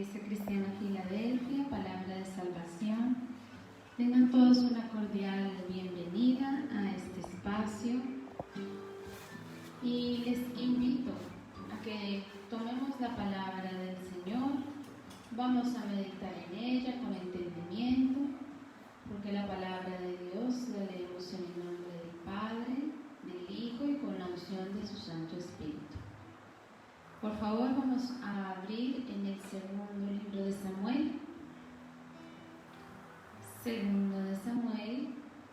Iglesia Cristiana Filadelfia, palabra de salvación. Tengan todos una cordial bienvenida a este espacio y les invito a que tomemos la palabra del Señor. Vamos a meditar en ella con entendimiento, porque la palabra de Dios la leemos en el nombre del Padre, del Hijo y con la unción de su Santo Espíritu. Por favor, vamos a abrir en el segundo libro de Samuel. Segundo de Samuel,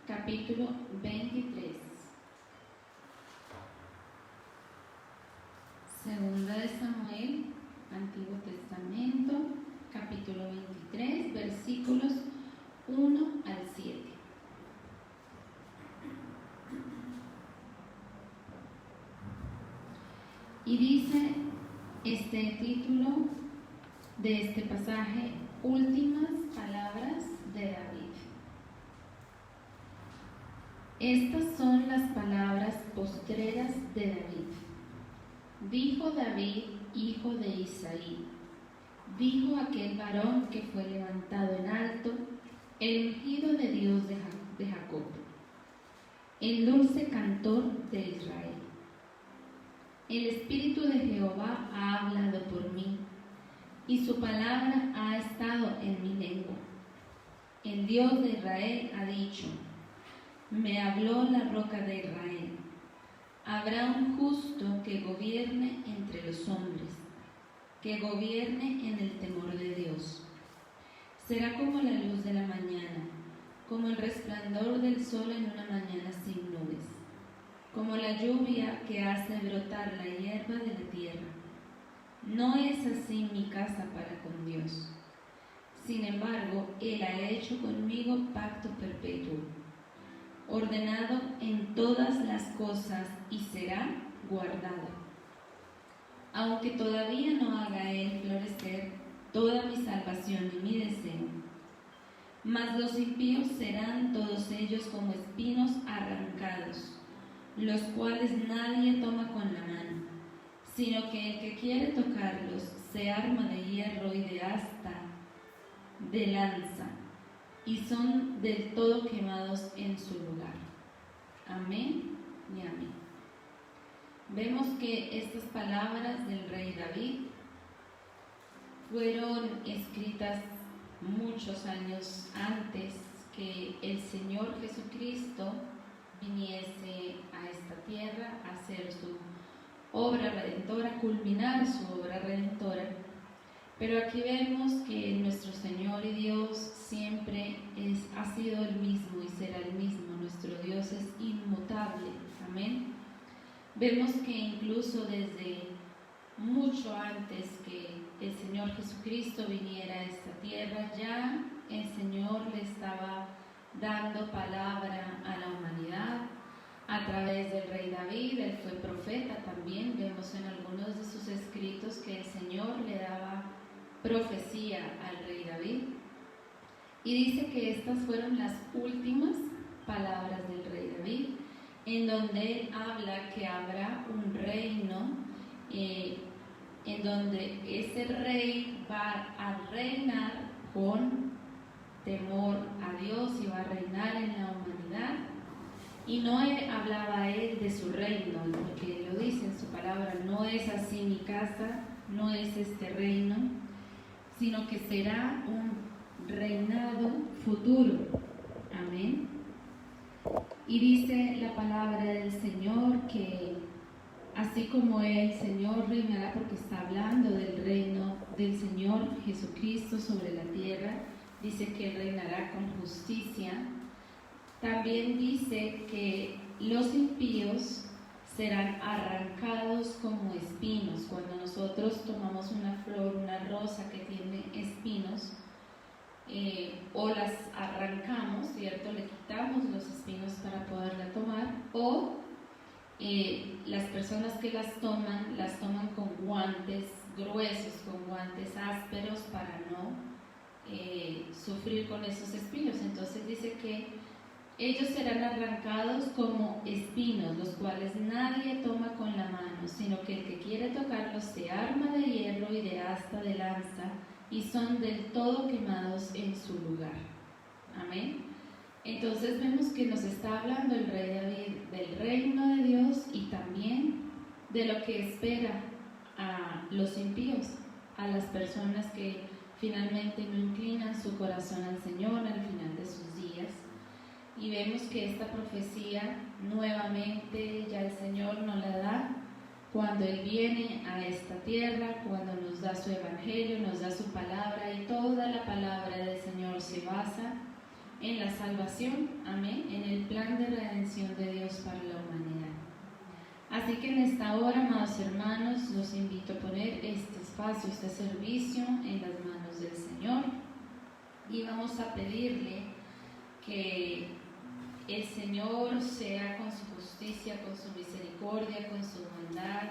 capítulo 23. Segunda de Samuel, Antiguo Testamento, capítulo 23, versículos 1 al 7. Y dice este título de este pasaje: Últimas palabras de David. Estas son las palabras postreras de David. Dijo David, hijo de Isaí, dijo aquel varón que fue levantado en alto, el ungido de Dios de Jacob, el dulce cantor de Israel. El Espíritu de Jehová ha hablado por mí, y su palabra ha estado en mi lengua. El Dios de Israel ha dicho: me habló la roca de Israel. Habrá un justo que gobierne entre los hombres, que gobierne en el temor de Dios. Será como la luz de la mañana, como el resplandor del sol en una mañana sin nubes, como la lluvia que hace brotar la hierba de la tierra. No es así mi casa para con Dios. Sin embargo, Él ha hecho conmigo pacto perpetuo, ordenado en todas las cosas, y será guardado. Aunque todavía no haga Él florecer toda mi salvación y mi deseo, mas los impíos serán todos ellos como espinos arrancados, los cuales nadie toma con la mano, sino que el que quiere tocarlos se arma de hierro y de asta, de lanza, y son del todo quemados en su lugar. Amén y amén. Vemos que estas palabras del rey David fueron escritas muchos años antes que el Señor Jesucristo viniese a esta tierra a hacer su obra redentora, culminar su obra redentora. Pero aquí vemos que nuestro Señor y Dios siempre ha sido el mismo y será el mismo. Nuestro Dios es inmutable. Amén. Vemos que incluso desde mucho antes que el Señor Jesucristo viniera a esta tierra, ya el Señor le estaba dando palabra a la humanidad a través del rey David. Él fue profeta también. Vemos en algunos de sus escritos que el Señor le daba profecía al rey David, y dice que estas fueron las últimas palabras del rey David, en donde él habla que habrá un reino en donde ese rey va a reinar con temor a Dios y va a reinar en la humanidad. Y no hablaba él de su reino, porque lo dice en su palabra: no es así mi casa, no es este reino, sino que será un reinado futuro. Amén. Y dice la palabra del Señor que así como el Señor reinará, porque está hablando del reino del Señor Jesucristo sobre la tierra, dice que reinará con justicia. También dice que los impíos serán arrancados como espinos. Cuando nosotros tomamos una flor, una rosa que tiene espinos, o las arrancamos, ¿cierto? Le quitamos los espinos para poderla tomar, o las personas que las toman con guantes gruesos, con guantes ásperos para no sufrir con esos espinos. Entonces dice que ellos serán arrancados como espinos, los cuales nadie toma con la mano, sino que el que quiere tocarlos se arma de hierro y de asta de lanza, y son del todo quemados en su lugar. Amén. Entonces vemos que nos está hablando el rey David del reino de Dios y también de lo que espera a los impíos, a las personas que finalmente no inclinan su corazón al Señor al final de sus días. Y vemos que esta profecía nuevamente ya el Señor nos la da cuando Él viene a esta tierra, cuando nos da su evangelio, nos da su palabra, y toda la palabra del Señor se basa en la salvación, amén, en el plan de redención de Dios para la humanidad. Así que en esta hora, amados hermanos, los invito a poner este espacio, este servicio en las manos del Señor, y vamos a pedirle que el Señor sea con su justicia, con su misericordia, con su bondad.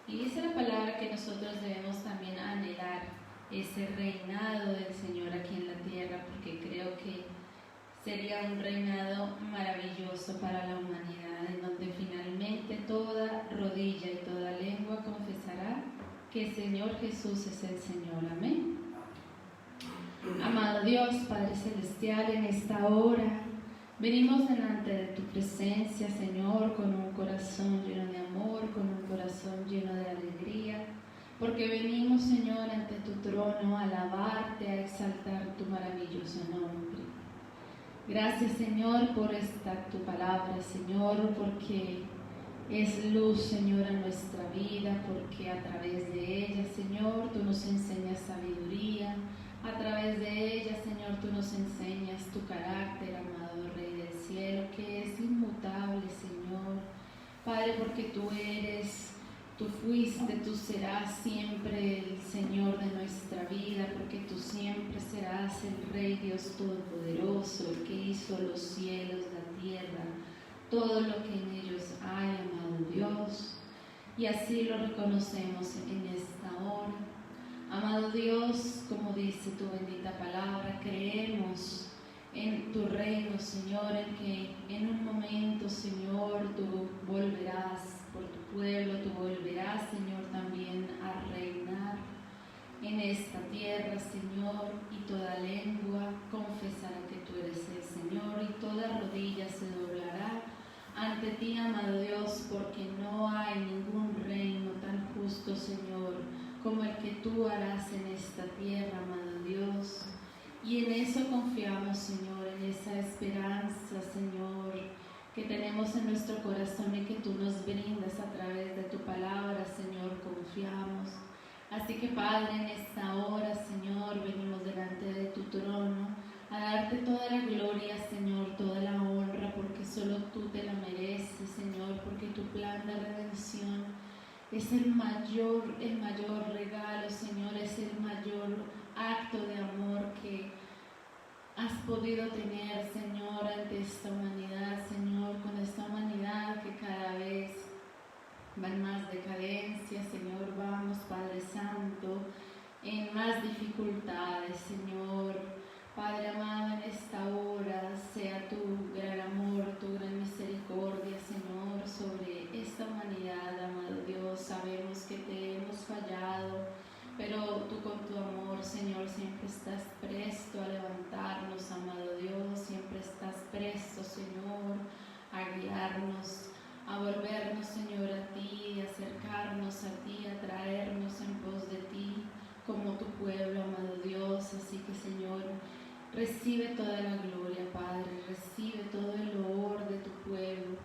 Y dice la palabra que nosotros debemos también anhelar ese reinado del Señor aquí en la tierra, porque creo que sería un reinado maravilloso para la humanidad, en donde finalmente toda rodilla y toda lengua confesará que el Señor Jesús es el Señor. Amén. Amado Dios, Padre Celestial, en esta hora venimos delante de tu presencia, Señor, con un corazón lleno de amor, con un corazón lleno de alegría, porque venimos, Señor, ante tu trono a alabarte, a exaltar tu maravilloso nombre. Gracias, Señor, por esta tu palabra, Señor, porque es luz, Señor, a nuestra vida, porque a través de ella, Señor, tú nos enseñas sabiduría, a través de ella, Señor, tú nos enseñas tu carácter, amado Rey del cielo, que es inmutable, Señor. Padre, porque tú fuiste, tú serás siempre el Señor de nuestra vida, porque tú siempre serás el Rey Dios Todopoderoso, el que hizo los cielos, la tierra, todo lo que en ellos hay, amado Dios. Y así lo reconocemos en esta hora. Amado Dios, como dice tu bendita palabra, creemos en tu reino, Señor, en que en un momento, Señor, tú volverás por tu pueblo, tú volverás, Señor, también a reinar en esta tierra, Señor, y toda lengua confesará que tú eres el Señor, y toda rodilla se doblará ante ti, amado Dios, porque no hay ningún reino tan justo, Señor, como el que tú harás en esta tierra, amado Dios. Y en eso confiamos, Señor, en esa esperanza, Señor, que tenemos en nuestro corazón y que tú nos brindas a través de tu palabra, Señor, confiamos. Así que, Padre, en esta hora, Señor, venimos delante de tu trono a darte toda la gloria, Señor, toda la honra, porque solo tú te la mereces, Señor, porque tu plan de redención es el mayor regalo, Señor, es el mayor acto de amor que has podido tener, Señor, ante esta humanidad, Señor, con esta humanidad que cada vez va en más decadencia, Señor, vamos, Padre Santo, en más dificultades, Señor. Padre amado, en esta hora sea tu gran amor, tu gran misericordia, Señor, sobre esta humanidad, amado Dios. Sabemos que te hemos fallado, pero tú con tu amor, Señor, siempre estás presto a levantarnos, amado Dios. Siempre estás presto, Señor, a guiarnos, a volvernos, Señor, a ti, a acercarnos a ti, a traernos en pos de ti, como tu pueblo, amado Dios. Así que, Señor, recibe toda la gloria, Padre, recibe todo el loor de tu pueblo.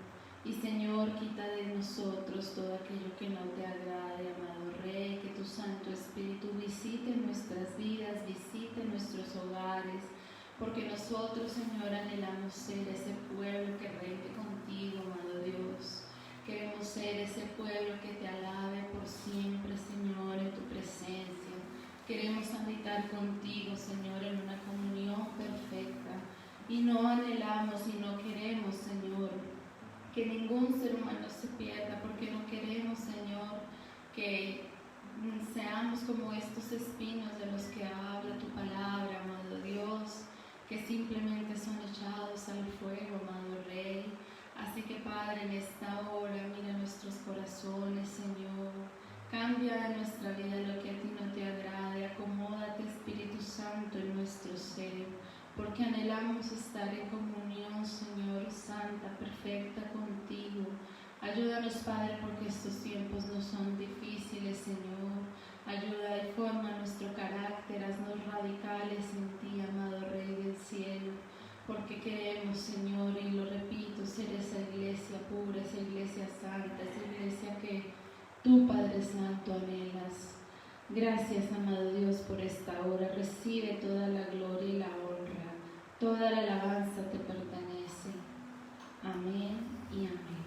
Y, Señor, quita de nosotros todo aquello que no te agrade, amado Rey. Que tu Santo Espíritu visite nuestras vidas, visite nuestros hogares, porque nosotros, Señor, anhelamos ser ese pueblo que reine contigo, amado Dios. Queremos ser ese pueblo que te alabe por siempre, Señor, en tu presencia. Queremos habitar contigo, Señor, en una comunión perfecta. Y no anhelamos y no queremos, Señor, que ningún ser humano se pierda, porque no queremos, Señor, que seamos como estos espinos de los que habla tu palabra, amado Dios, que simplemente son echados al fuego, amado Rey. Así que, Padre, en esta hora mira nuestros corazones, Señor. Cambia en nuestra vida lo que a ti no te agrade. Acomódate, Espíritu porque anhelamos estar en comunión, Señor, santa, perfecta contigo. Ayúdanos, Padre, porque estos tiempos no son difíciles, Señor. Ayuda y forma nuestro carácter, haznos radicales en ti, amado Rey del cielo, porque queremos, Señor, y lo repito, ser esa iglesia pura, esa iglesia santa, esa iglesia que tú, Padre Santo, anhelas. Gracias, amado Dios, por esta hora. Recibe toda la gloria y la honra. Toda la alabanza te pertenece. Amén y amén.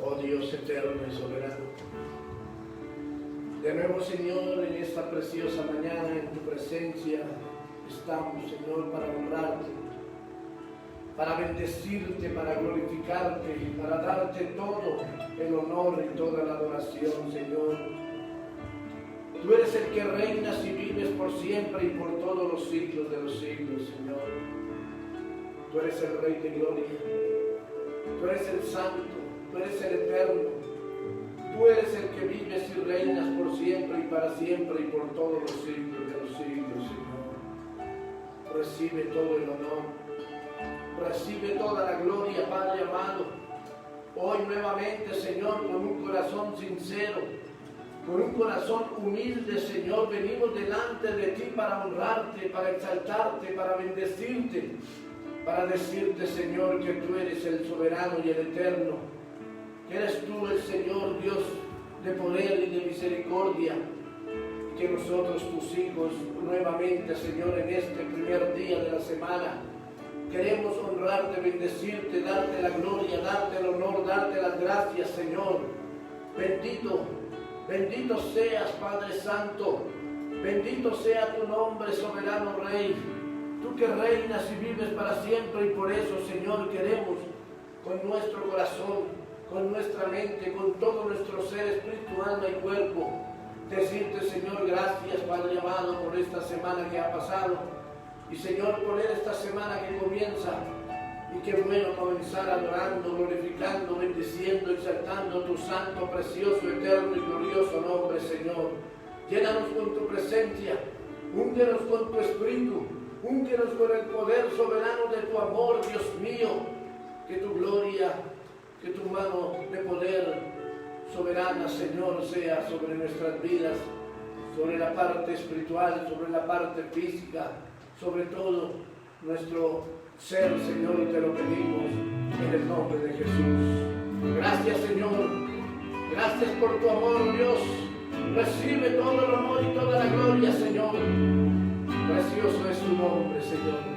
Oh Dios eterno y soberano, de nuevo, Señor, en esta preciosa mañana, en tu presencia, estamos, Señor, para honrarte, para bendecirte, para glorificarte, para darte todo el honor y toda la adoración, Señor. Tú eres el que reinas y vives por siempre y por todos los siglos de los siglos, Señor. Tú eres el Rey de gloria, tú eres el Santo, tú eres el Eterno, tú eres el que vives y reinas por siempre y para siempre y por todos los siglos de los siglos, Señor. Recibe todo el honor, recibe toda la gloria, Padre amado. Hoy nuevamente, Señor, con un corazón sincero, con un corazón humilde, Señor, venimos delante de ti para honrarte, para exaltarte, para bendecirte, para decirte, Señor, que tú eres el soberano y el eterno, que eres tú el Señor Dios de poder y de misericordia, y que nosotros, tus hijos, nuevamente, Señor, en este primer día de la semana, queremos honrarte, bendecirte, darte la gloria, darte el honor, darte las gracias, Señor. Bendito, bendito seas, Padre Santo, bendito sea tu nombre, soberano Rey, tú que reinas y vives para siempre, y por eso, Señor, queremos con nuestro corazón, con nuestra mente, con todo nuestro ser, espíritu, alma y cuerpo, decirte, Señor, gracias, Padre amado, por esta semana que ha pasado, y Señor, por esta semana que comienza, y qué bueno comenzar adorando, glorificando, bendiciendo, exaltando tu santo, precioso, eterno y glorioso nombre, Señor. Llénanos con tu presencia, úngenos con tu espíritu, úngenos con el poder soberano de tu amor, Dios mío, que tu gloria, que tu mano de poder soberana, Señor, sea sobre nuestras vidas, sobre la parte espiritual, sobre la parte física, sobre todo nuestro ser, Señor, y te lo pedimos en el nombre de Jesús. Gracias, Señor. Gracias por tu amor, Dios. Recibe todo el honor y toda la gloria, Señor. Precioso es tu nombre, Señor.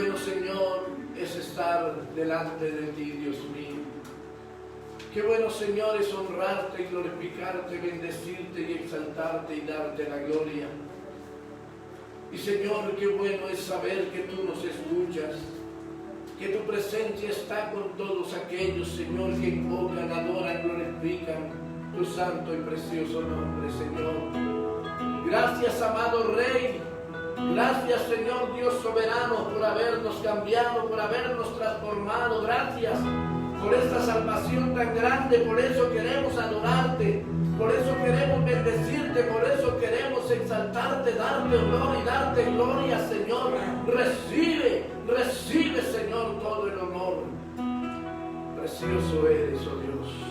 bueno, Señor, es estar delante de ti, Dios mío. Qué bueno, Señor, es honrarte y glorificarte, bendecirte y exaltarte y darte la gloria. Y Señor, qué bueno es saber que tú nos escuchas, que tu presencia está con todos aquellos, Señor, que invocan, adoran, glorifican tu santo y precioso nombre, Señor. Gracias, amado Rey. Gracias, Señor Dios soberano, por habernos cambiado, por habernos transformado. Gracias por esta salvación tan grande. Por eso queremos adorarte, por eso queremos bendecirte, por eso queremos exaltarte, darte honor y darte gloria, Señor. Recibe, Señor, todo el honor. Precioso eres, oh Dios.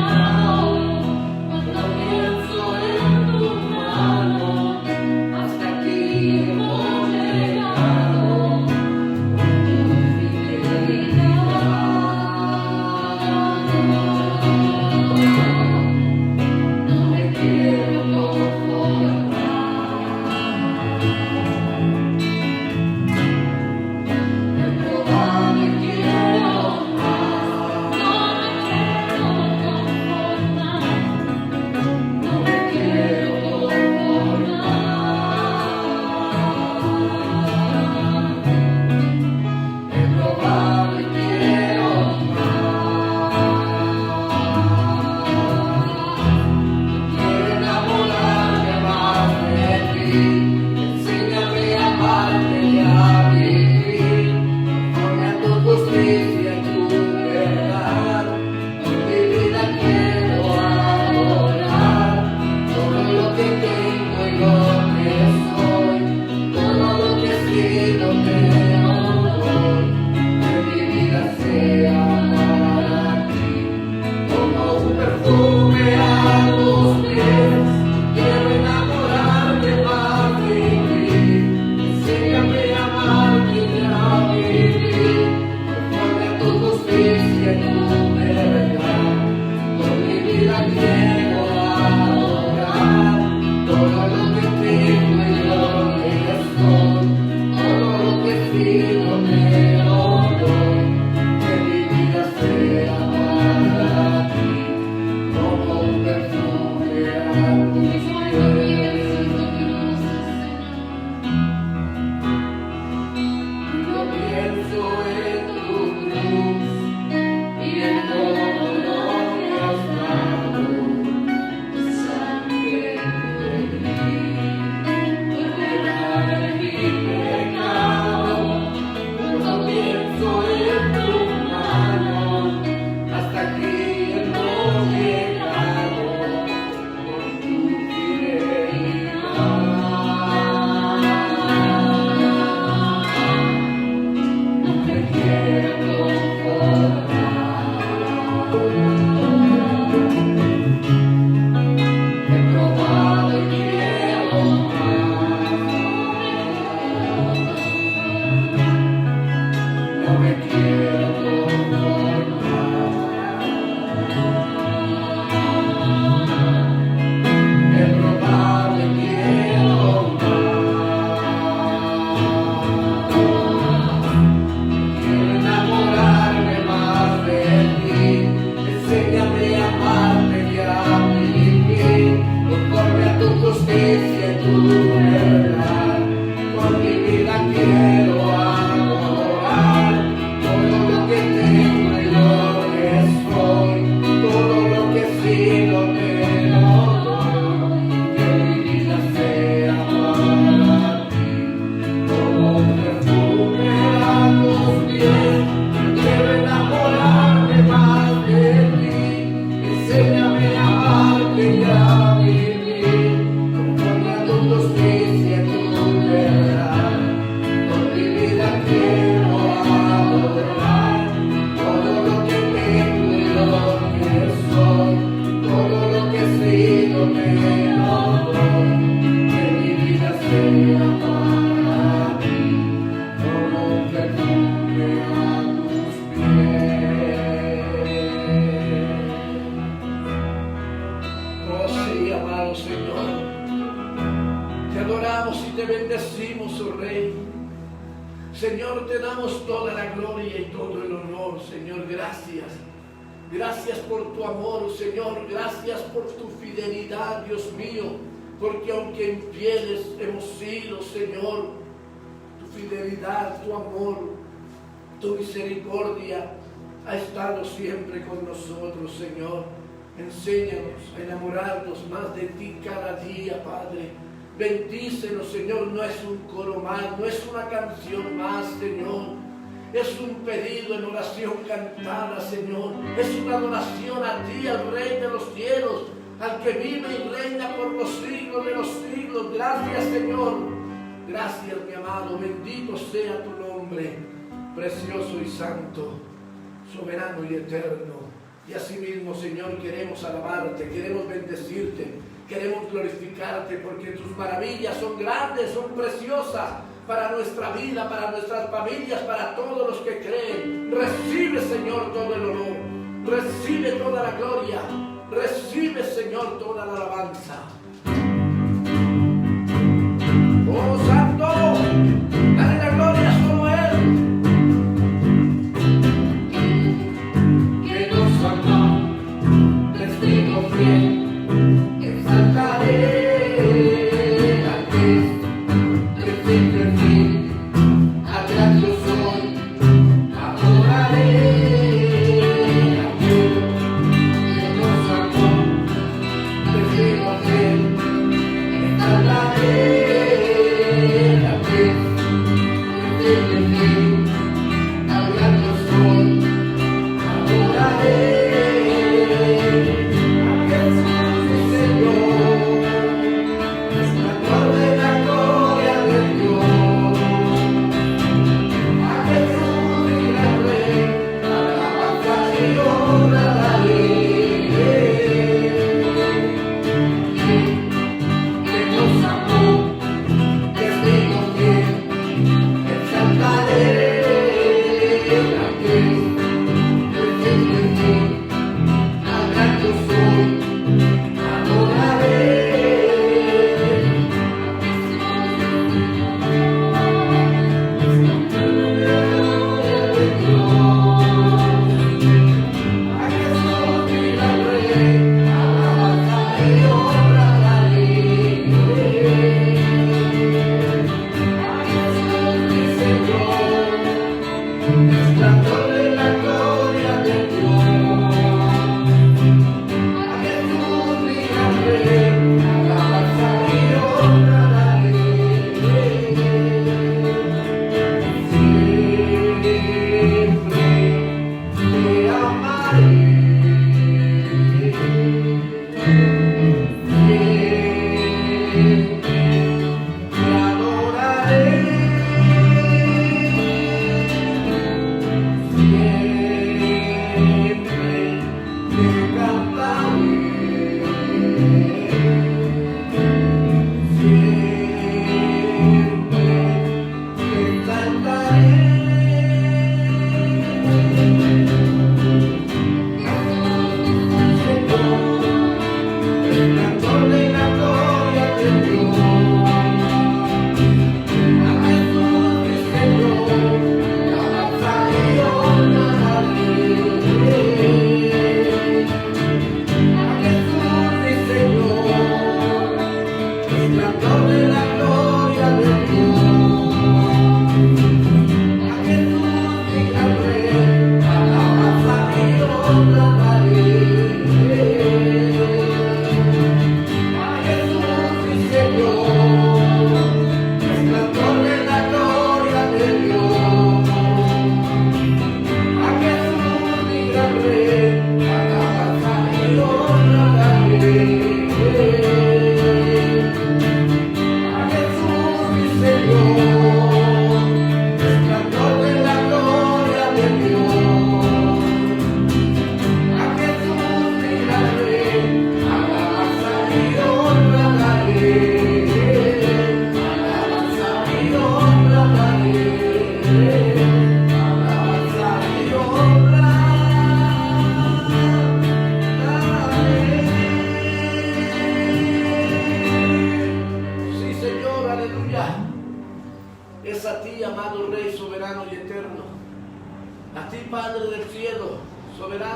Now bendecimos, oh Rey. Señor, te damos toda la gloria y todo el honor, Señor. Gracias. Gracias por tu amor, Señor. Gracias por tu fidelidad, Dios mío. Porque aunque infieles hemos sido, Señor, tu fidelidad, tu amor, tu misericordia ha estado siempre con nosotros, Señor. Enséñanos a enamorarnos más de ti cada día, Padre. Bendícenos, Señor. No es un coro más, no es una canción más, Señor. Es un pedido en oración cantada, Señor. Es una adoración a ti, al Rey de los cielos, al que vive y reina por los siglos de los siglos. Gracias, Señor. Gracias, mi amado. Bendito sea tu nombre, precioso y santo, soberano y eterno. Y asimismo, Señor, queremos alabarte, queremos bendecirte, queremos glorificarte, porque tus maravillas son grandes, son preciosas para nuestra vida, para nuestras familias, para todos los que creen. Recibe, Señor, todo el honor, recibe toda la gloria, recibe, Señor, toda la alabanza. Oh, Santo, dale la gloria solo a Él. Que nos amó, testigo fiel, exaltaré.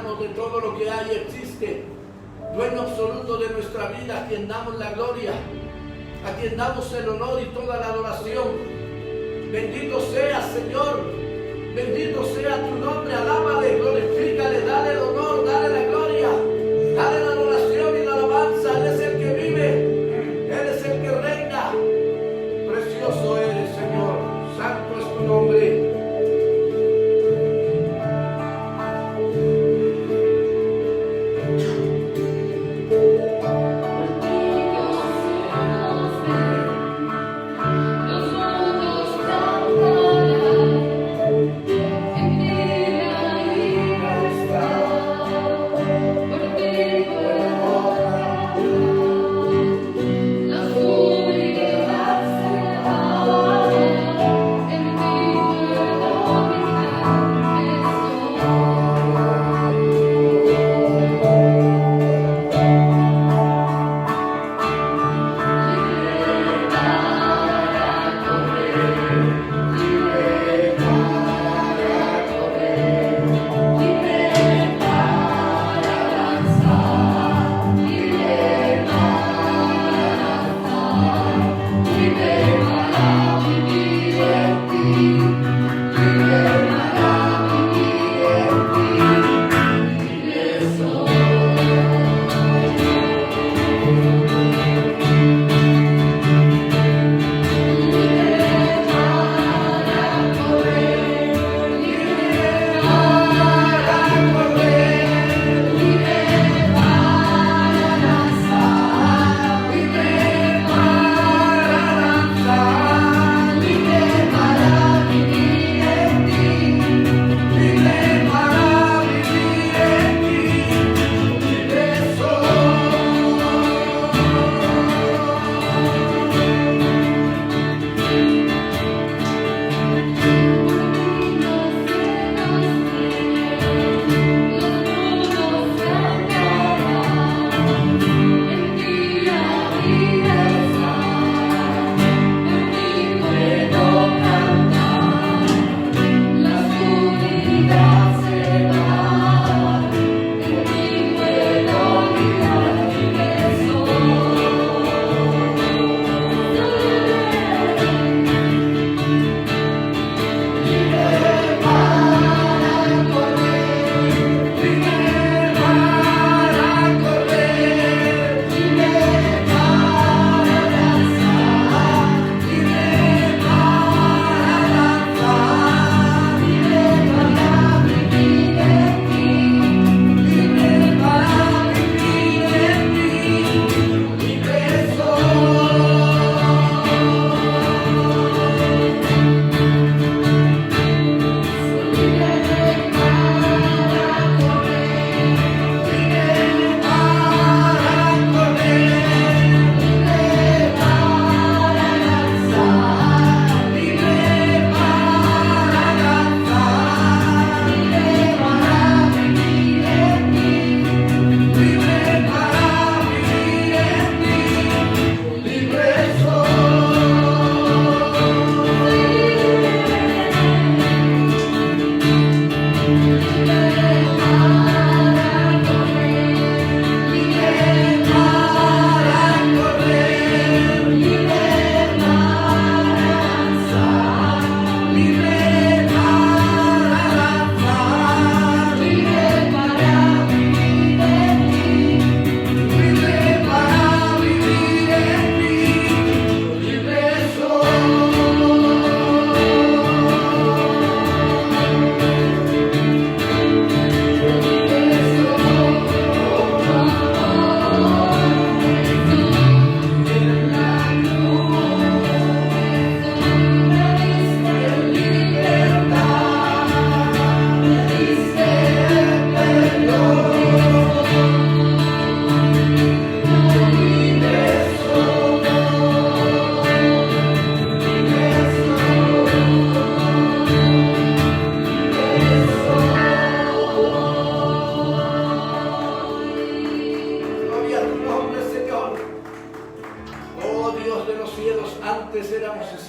soberano de todo lo que hay y existe, dueño absoluto de nuestra vida, a quien damos la gloria, a quien damos el honor y toda la adoración. Bendito sea, Señor, bendito sea tu nombre, alábale, glorifícale, dale el honor, dale la gloria, dale la adoración y la alabanza. Él es el que vive, Él es el que reina. Precioso eres, Señor, santo es tu nombre.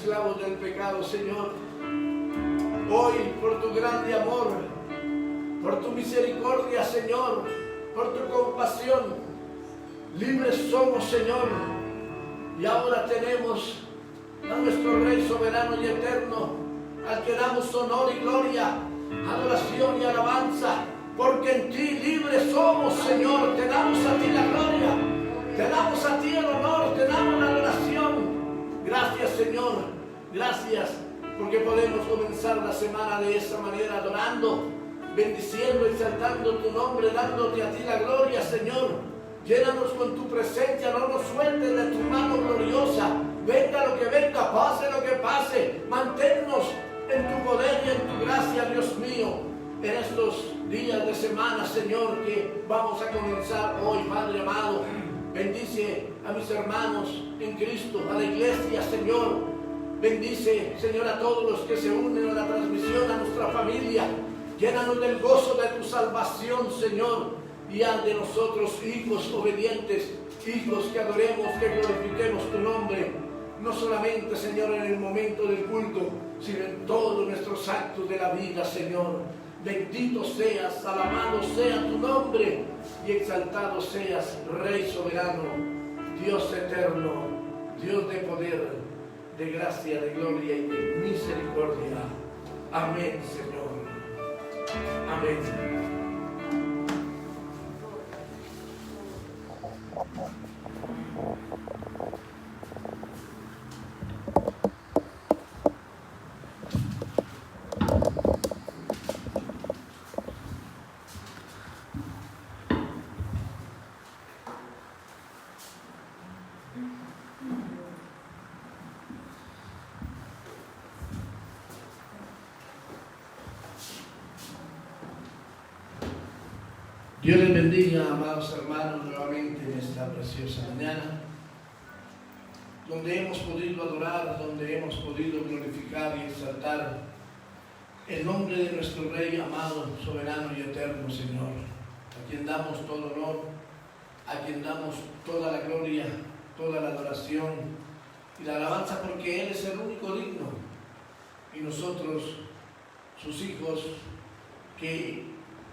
esclavos del pecado, Señor. Hoy, por tu grande amor, por tu misericordia, Señor, por tu compasión. Libres somos, Señor, y ahora tenemos a nuestro Rey soberano y eterno, al que damos honor y gloria, adoración y alabanza, porque en ti libres somos, Señor. Te damos a ti la gloria, te damos a ti el honor, te damos la adoración. Gracias, Señor, gracias, porque podemos comenzar la semana de esta manera, adorando, bendiciendo, exaltando tu nombre, dándote a ti la gloria, Señor. Llénanos con tu presencia, no nos sueltes de tu mano gloriosa. Venga lo que venga, pase lo que pase, manténnos en tu poder y en tu gracia, Dios mío, en estos días de semana, Señor, que vamos a comenzar hoy, Padre amado. Bendice a mis hermanos en Cristo, a la iglesia, Señor. Bendice, Señor, a todos los que se unen a la transmisión, a nuestra familia. Llénanos del gozo de tu salvación, Señor, y haz de nosotros hijos obedientes, hijos que adoremos, que glorifiquemos tu nombre, no solamente, Señor, en el momento del culto, sino en todos nuestros actos de la vida, Señor. Bendito seas, alabado sea tu nombre y exaltado seas, Rey soberano, Dios eterno, Dios de poder, de gracia, de gloria y de misericordia. Amén, Señor. Amén. Dios les bendiga, amados hermanos, nuevamente en esta preciosa mañana, donde hemos podido adorar, donde hemos podido glorificar y exaltar el nombre de nuestro Rey amado, soberano y eterno, Señor, a quien damos todo honor, a quien damos toda la gloria, toda la adoración y la alabanza, porque Él es el único digno, y nosotros, sus hijos, que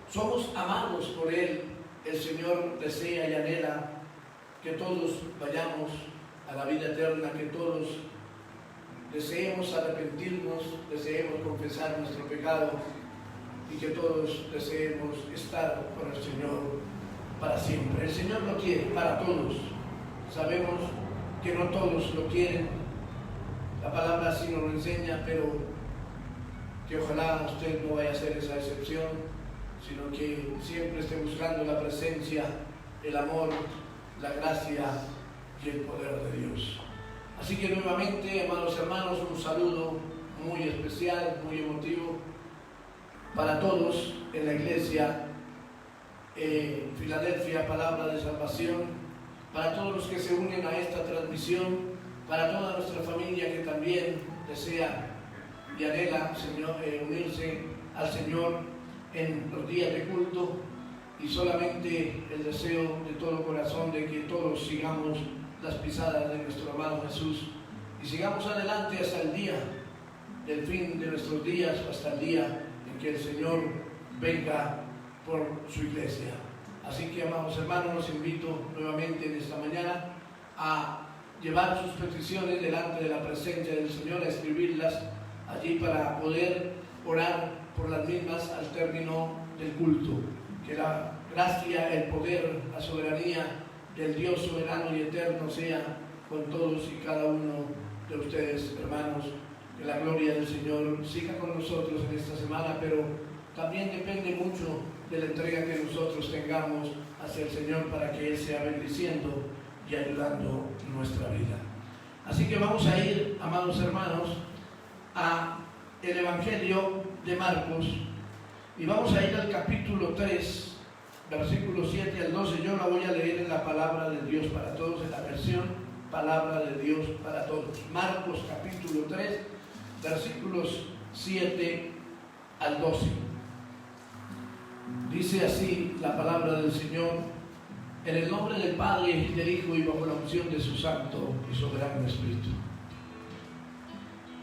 somos amados por Él. El Señor desea y anhela que todos vayamos a la vida eterna, que todos deseemos arrepentirnos, deseemos confesar nuestro pecado y que todos deseemos estar con el Señor para siempre. El Señor lo quiere para todos. Sabemos que no todos lo quieren, la palabra así nos lo enseña, pero que ojalá usted no vaya a ser esa excepción, sino que siempre esté buscando la presencia, el amor, la gracia y el poder de Dios. Así que nuevamente, amados hermanos, un saludo muy especial, muy emotivo para todos en la iglesia Filadelfia, Palabra de Salvación, para todos los que se unen a esta transmisión, para toda nuestra familia que también desea y anhela, Señor, unirse al Señor en los días de culto, y solamente el deseo de todo corazón de que todos sigamos las pisadas de nuestro amado Jesús y sigamos adelante hasta el día del fin de nuestros días, hasta el día en que el Señor venga por su iglesia. Así que, amados hermanos, los invito nuevamente en esta mañana a llevar sus peticiones delante de la presencia del Señor, a escribirlas allí para poder orar por las mismas al término del culto. Que la gracia, el poder, la soberanía del Dios soberano y eterno sea con todos y cada uno de ustedes, hermanos. Que la gloria del Señor siga con nosotros en esta semana, pero también depende mucho de la entrega que nosotros tengamos hacia el Señor para que Él sea bendiciendo y ayudando nuestra vida. Así que vamos a ir, amados hermanos, a el Evangelio de Marcos, y vamos a ir al capítulo 3, versículos 7 al 12. Yo la voy a leer en la palabra de Dios para todos, en la versión Palabra de Dios para todos. Marcos capítulo 3, versículos 7 al 12. Dice así la palabra del Señor: en el nombre del Padre y del Hijo y bajo la unción de su Santo y Soberano Espíritu.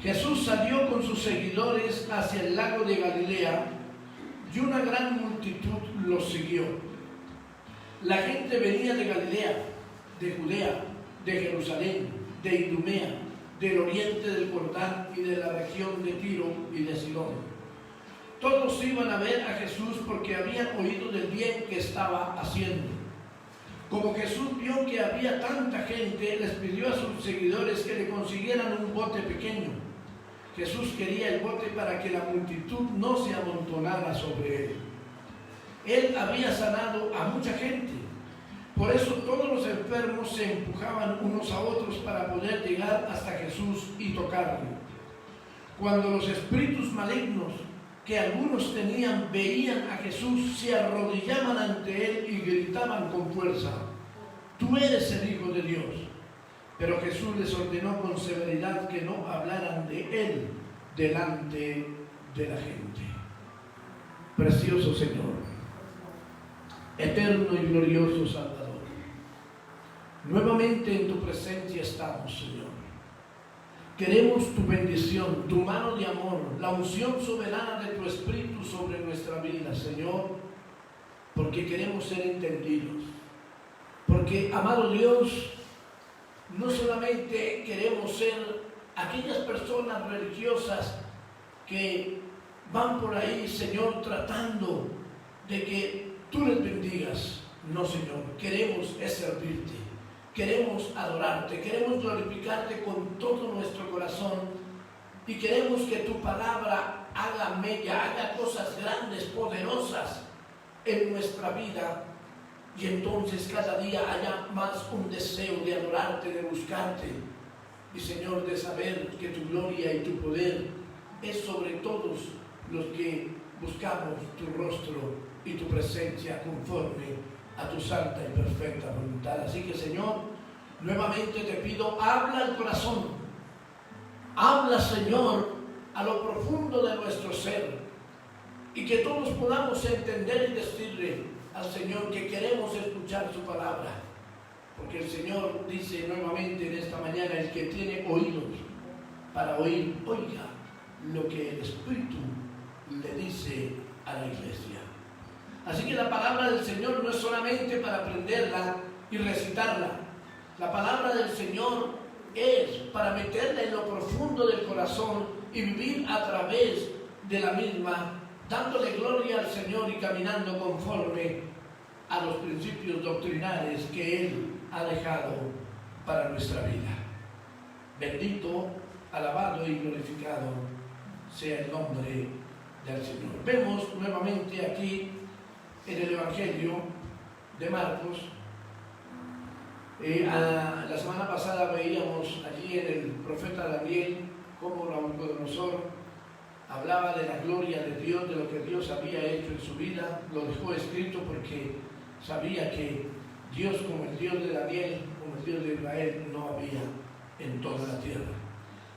Jesús salió con sus seguidores hacia el lago de Galilea, y una gran multitud los siguió. La gente venía de Galilea, de Judea, de Jerusalén, de Idumea, del oriente del Jordán y de la región de Tiro y de Sidón. Todos iban a ver a Jesús porque habían oído del bien que estaba haciendo. Como Jesús vio que había tanta gente, les pidió a sus seguidores que le consiguieran un bote pequeño. Jesús quería el bote para que la multitud no se amontonara sobre él. Él había sanado a mucha gente. Por eso todos los enfermos se empujaban unos a otros para poder llegar hasta Jesús y tocarlo. Cuando los espíritus malignos que algunos tenían veían a Jesús, se arrodillaban ante él y gritaban con fuerza: tú eres el Hijo de Dios. Pero Jesús les ordenó con severidad que no hablaran de él delante de la gente. Precioso Señor, eterno y glorioso Salvador, nuevamente en tu presencia estamos, Señor. Queremos tu bendición, tu mano de amor, la unción soberana de tu Espíritu sobre nuestra vida, Señor, porque queremos ser entendidos. Porque, amado Dios, no solamente queremos ser aquellas personas religiosas que van por ahí, Señor, tratando de que tú les bendigas. No, Señor, queremos servirte. Queremos adorarte, queremos glorificarte con todo nuestro corazón y queremos que tu palabra haga mella, haga cosas grandes, poderosas en nuestra vida, y entonces cada día haya más un deseo de adorarte, de buscarte, y Señor, de saber que tu gloria y tu poder es sobre todos los que buscamos tu rostro y tu presencia conforme a tu santa y perfecta voluntad. Así que, Señor, nuevamente te pido, habla al corazón, habla, Señor, a lo profundo de nuestro ser, y que todos podamos entender y decirle al Señor que queremos escuchar su palabra, porque el Señor dice nuevamente en esta mañana: el que tiene oídos para oír, oiga lo que el Espíritu le dice a la iglesia. Así que la palabra del Señor no es solamente para aprenderla y recitarla. La palabra del Señor es para meterla en lo profundo del corazón y vivir a través de la misma, dándole gloria al Señor y caminando conforme a los principios doctrinales que Él ha dejado para nuestra vida. Bendito, alabado y glorificado sea el nombre del Señor. Vemos nuevamente aquí en el Evangelio de Marcos. La semana pasada veíamos allí en el profeta Daniel cómo Nabucodonosor hablaba de la gloria de Dios, de lo que Dios había hecho en su vida. Lo dejó escrito porque sabía que Dios, como el Dios de Daniel, como el Dios de Israel, no había en toda la tierra.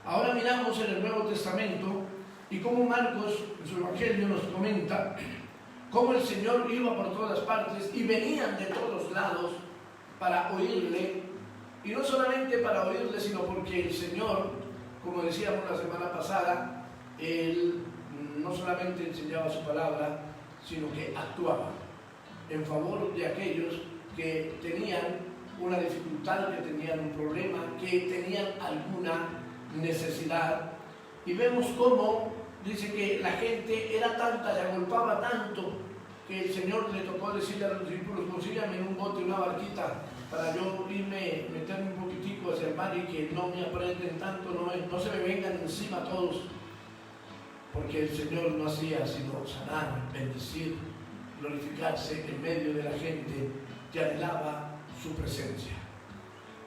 Ahora miramos en el Nuevo Testamento y cómo Marcos en su Evangelio nos comenta cómo el Señor iba por todas partes y venían de todos lados para oírle, y no solamente para oírle, sino porque el Señor, como decíamos la semana pasada, Él no solamente enseñaba su palabra, sino que actuaba en favor de aquellos que tenían una dificultad, que tenían un problema, que tenían alguna necesidad. Y vemos cómo dice que la gente era tanta, le agolpaba tanto, que el Señor le tocó decirle a los discípulos: consíganme en un bote, una barquita, para yo irme, meterme un poquitico hacia el mar y que no me aprenden tanto, no se me vengan encima todos, porque el Señor no hacía sino sanar, bendecir, glorificarse en medio de la gente que anhelaba su presencia.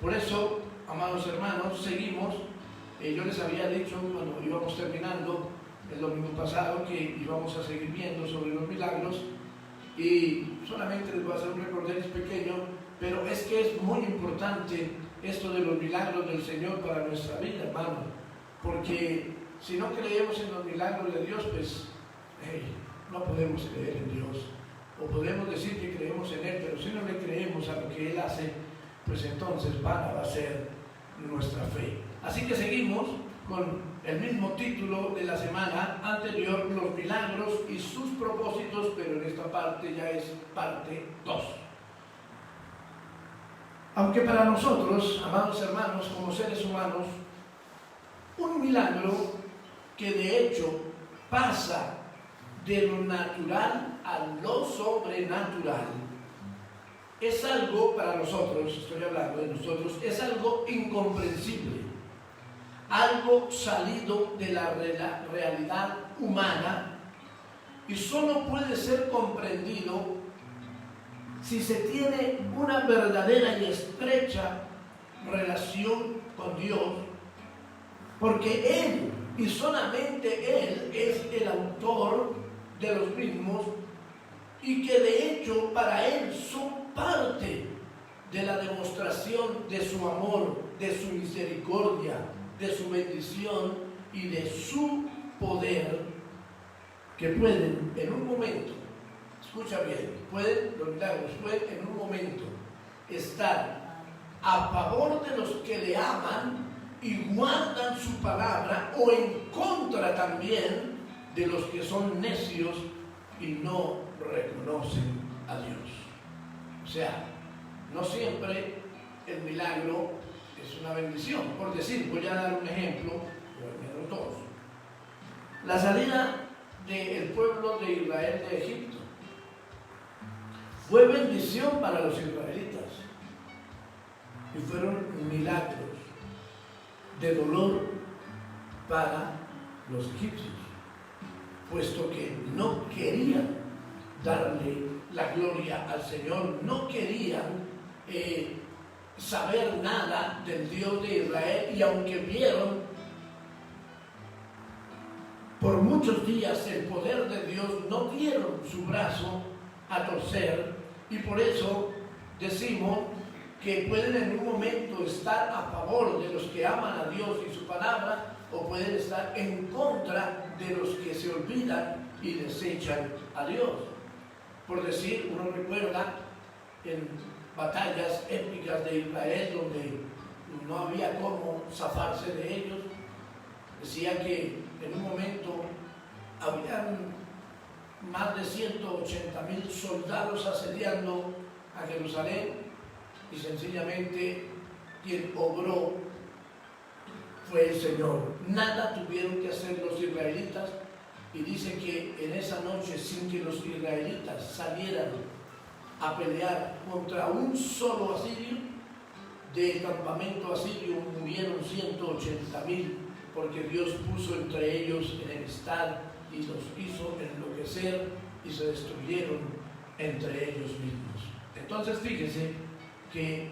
Por eso, amados hermanos, seguimos. Yo les había dicho cuando íbamos terminando el domingo pasado que íbamos a seguir viendo sobre los milagros, y solamente les voy a hacer un recorderis pequeño, pero es que es muy importante esto de los milagros del Señor para nuestra vida, hermano, porque si no creemos en los milagros de Dios, pues no podemos creer en Dios, o podemos decir que creemos en Él, pero si no le creemos a lo que Él hace, pues entonces vana va a ser nuestra fe. Así que seguimos con el mismo título de la semana anterior, los milagros y sus propósitos, pero en esta parte ya es parte 2. Aunque para nosotros, amados hermanos, como seres humanos, un milagro que de hecho pasa de lo natural a lo sobrenatural, es algo para nosotros, estoy hablando de nosotros, es algo incomprensible, algo salido de la realidad humana, y solo puede ser comprendido si se tiene una verdadera y estrecha relación con Dios, porque Él, y solamente Él, es el autor de los mismos, y que de hecho para Él son parte de la demostración de su amor, de su misericordia, de su bendición y de su poder, que pueden en un momento, escucha bien, los milagros pueden en un momento estar a favor de los que le aman y guardan su palabra, o en contra también de los que son necios y no reconocen a Dios. O sea, no siempre el milagro es una bendición. Por decir, voy a dar un ejemplo, todos. La salida del pueblo de Israel de Egipto fue bendición para los israelitas y fueron milagros de dolor para los egipcios, puesto que no querían darle la gloria al Señor, no querían saber nada del Dios de Israel, y aunque vieron por muchos días el poder de Dios, no dieron su brazo a torcer, y por eso decimos que pueden en un momento estar a favor de los que aman a Dios y su palabra, o pueden estar en contra de los que se olvidan y desechan a Dios. Por decir, uno recuerda en batallas épicas de Israel donde no había cómo zafarse de ellos, decía que en un momento habían más de 180,000 soldados asediando a Jerusalén, y sencillamente quien obró fue el Señor. Nada tuvieron que hacer los israelitas, y dice que en esa noche, sin que los israelitas salieran a pelear contra un solo asirio, del campamento asirio murieron 180,000, porque Dios puso entre ellos enemistad y los hizo enloquecer, y se destruyeron entre ellos mismos. Entonces fíjese que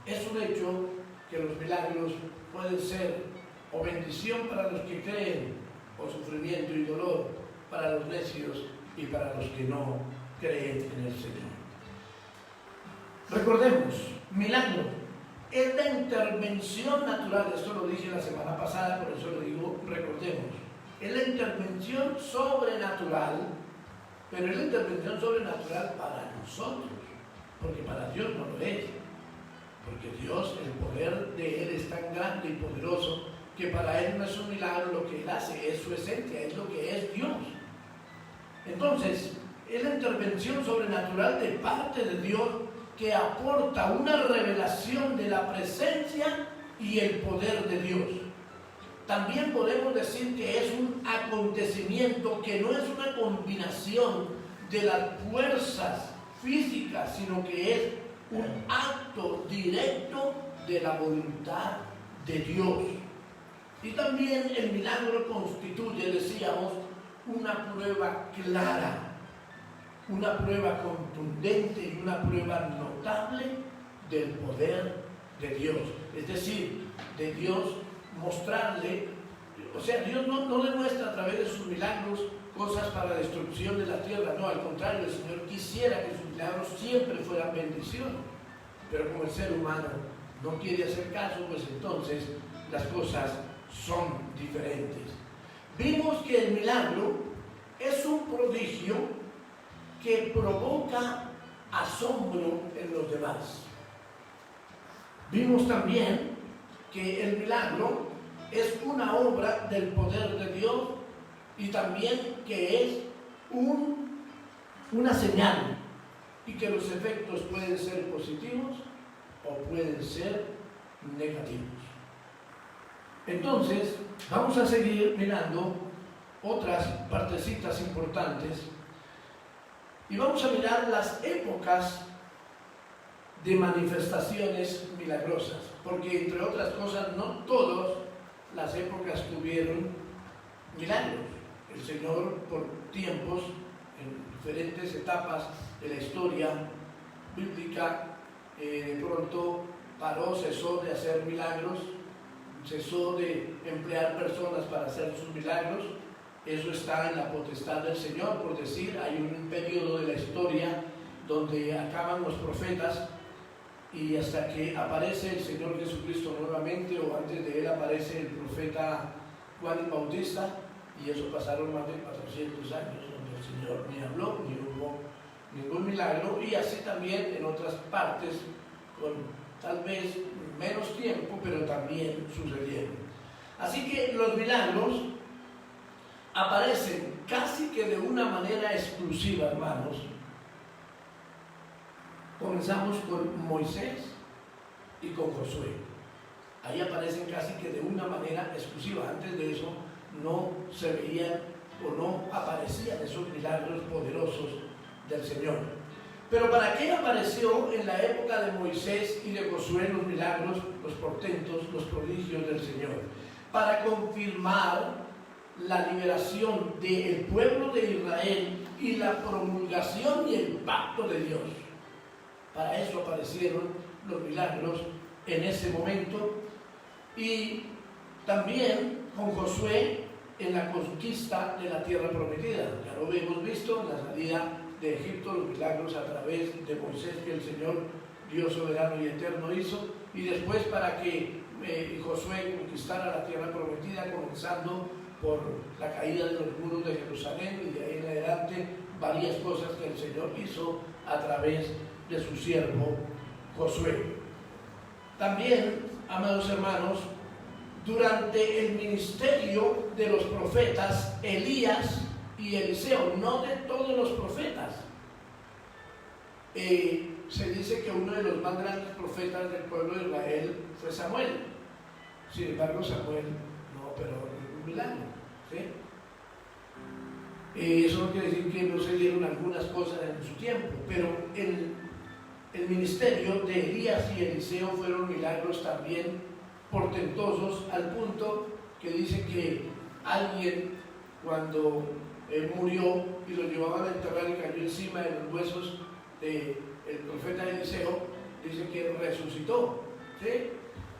es un hecho que los milagros pueden ser o bendición para los que creen, o sufrimiento y dolor para los necios y para los que no creen en el Señor. Recordemos, milagro es la intervención natural. Esto lo dije la semana pasada, por eso lo digo, recordemos. Es la intervención sobrenatural, pero es la intervención sobrenatural para nosotros, porque para Dios no lo es. Porque Dios, el poder de Él es tan grande y poderoso que para Él no es un milagro lo que Él hace, es su esencia, es lo que es Dios. Entonces, es la intervención sobrenatural de parte de Dios que aporta una revelación de la presencia y el poder de Dios. También podemos decir que es un acontecimiento que no es una combinación de las fuerzas físicas, sino que es un acto directo de la voluntad de Dios. Y también el milagro constituye, decíamos, una prueba clara, una prueba contundente y una prueba notable del poder de Dios. Es decir, de Dios mostrarle, o sea, Dios no demuestra a través de sus milagros cosas para destrucción de la tierra, no, al contrario, el Señor quisiera que sus milagros siempre fueran bendición, pero como el ser humano no quiere hacer caso, pues entonces las cosas son diferentes. Vimos que el milagro es un prodigio que provoca asombro en los demás. Vimos también que el milagro es una obra del poder de Dios y también que es una señal y que los efectos pueden ser positivos o pueden ser negativos. Entonces, vamos a seguir mirando otras partecitas importantes y vamos a mirar las épocas de manifestaciones milagrosas, porque entre otras cosas no todas las épocas tuvieron milagros. El Señor por tiempos, en diferentes etapas de la historia bíblica, de pronto paró, cesó de hacer milagros, cesó de emplear personas para hacer sus milagros. Eso está en la potestad del Señor, por decir, hay un periodo de la historia donde acaban los profetas y hasta que aparece el Señor Jesucristo nuevamente, o antes de él aparece el profeta Juan el Bautista, y eso pasaron más de 400 años donde el Señor ni habló ni hubo ningún milagro, y así también en otras partes con tal vez menos tiempo, pero también sucedieron. Así que los milagros aparecen casi que de una manera exclusiva, hermanos. Comenzamos con Moisés y con Josué. Ahí aparecen casi que de una manera exclusiva. Antes de eso no se veían o no aparecían esos milagros poderosos del Señor. Pero ¿para qué apareció en la época de Moisés y de Josué los milagros, los portentos, los prodigios del Señor? Para confirmar la liberación del pueblo de Israel y la promulgación y el pacto de Dios. Para eso aparecieron los milagros en ese momento, y también con Josué en la conquista de la tierra prometida. Ya lo hemos visto en la salida de Egipto, los milagros a través de Moisés que el Señor, Dios soberano y eterno, hizo, y después para que Josué conquistara la tierra prometida, comenzando por la caída de los muros de Jerusalén, y de ahí en adelante varias cosas que el Señor hizo a través de su siervo Josué. También, amados hermanos, durante el ministerio de los profetas Elías y Eliseo, no de todos los profetas, se dice que uno de los más grandes profetas del pueblo de Israel fue Samuel. Sin embargo, Samuel no operó ningún milagro, ¿sí? Eso no quiere decir que no se dieron algunas cosas en su tiempo, pero el ministerio de Elías y Eliseo fueron milagros también portentosos, al punto que dice que alguien, cuando murió y lo llevaban a enterrar y cayó encima de los huesos del profeta Eliseo, dice que resucitó, ¿sí?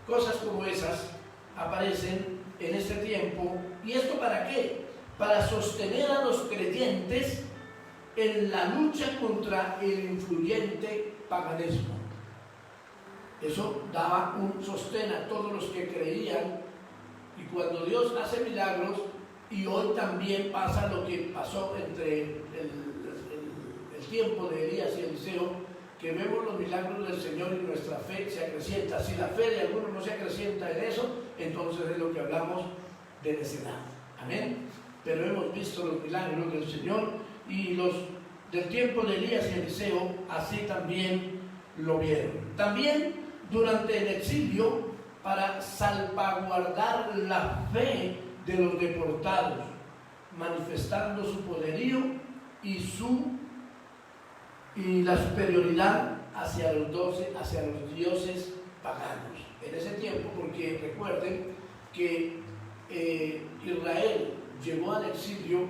Cosas como esas aparecen en este tiempo. ¿Y esto para qué? Para sostener a los creyentes en la lucha contra el influyente paganismo. Eso daba un sostén a todos los que creían, y cuando Dios hace milagros, y hoy también pasa lo que pasó entre el tiempo de Elías y Eliseo, que vemos los milagros del Señor y nuestra fe se acrecienta. Si la fe de algunos no se acrecienta en eso, entonces es lo que hablamos de necedad. Amén. Pero hemos visto los milagros del Señor, y los del tiempo de Elías y Eliseo así también lo vieron. También durante el exilio, para salvaguardar la fe de los deportados, manifestando su poderío y la superioridad hacia los dioses paganos. En ese tiempo, porque recuerden que Israel llegó al exilio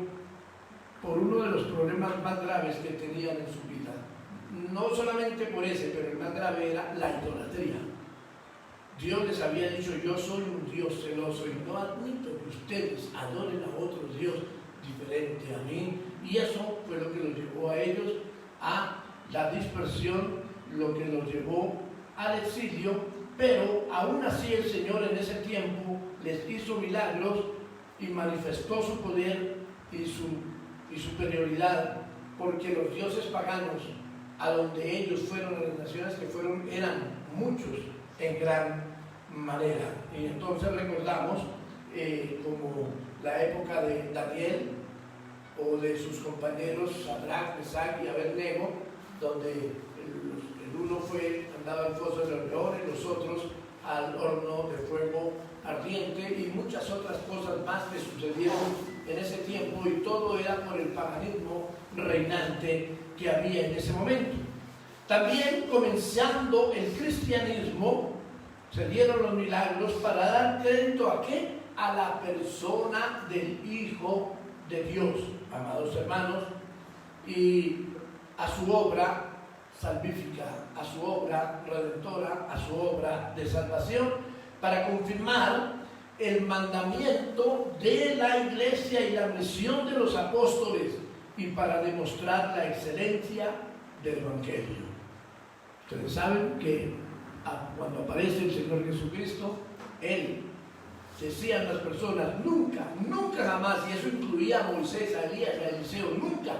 por uno de los problemas más graves que tenían en su vida. No solamente por ese, pero el más grave era la idolatría. Dios les había dicho: yo soy un Dios celoso y no admito que ustedes adoren a otro Dios diferente a mí. Y eso fue lo que los llevó a ellos a la dispersión, lo que los llevó al exilio. Pero aún así el Señor en ese tiempo les hizo milagros y manifestó su poder y su superioridad, porque los dioses paganos a donde ellos fueron, a las naciones que fueron, eran muchos en gran manera. Y entonces recordamos como la época de Daniel o de sus compañeros Sadrach, Mesach y Abednego, donde el uno andaba al foso del león y los otros al horno de fuego ardiente, y muchas otras cosas más que sucedieron en ese tiempo, y todo era por el paganismo reinante que había en ese momento. También, comenzando el cristianismo, se dieron los milagros para dar crédito ¿a qué? A la persona del Hijo de Dios, amados hermanos, y a su obra salvífica, a su obra redentora, a su obra de salvación, para confirmar el mandamiento de la iglesia y la misión de los apóstoles, y para demostrar la excelencia del Evangelio. Ustedes saben que cuando aparece el Señor Jesucristo, Él, decían las personas, nunca jamás, y eso incluía a Moisés, a Elías, a Eliseo, nunca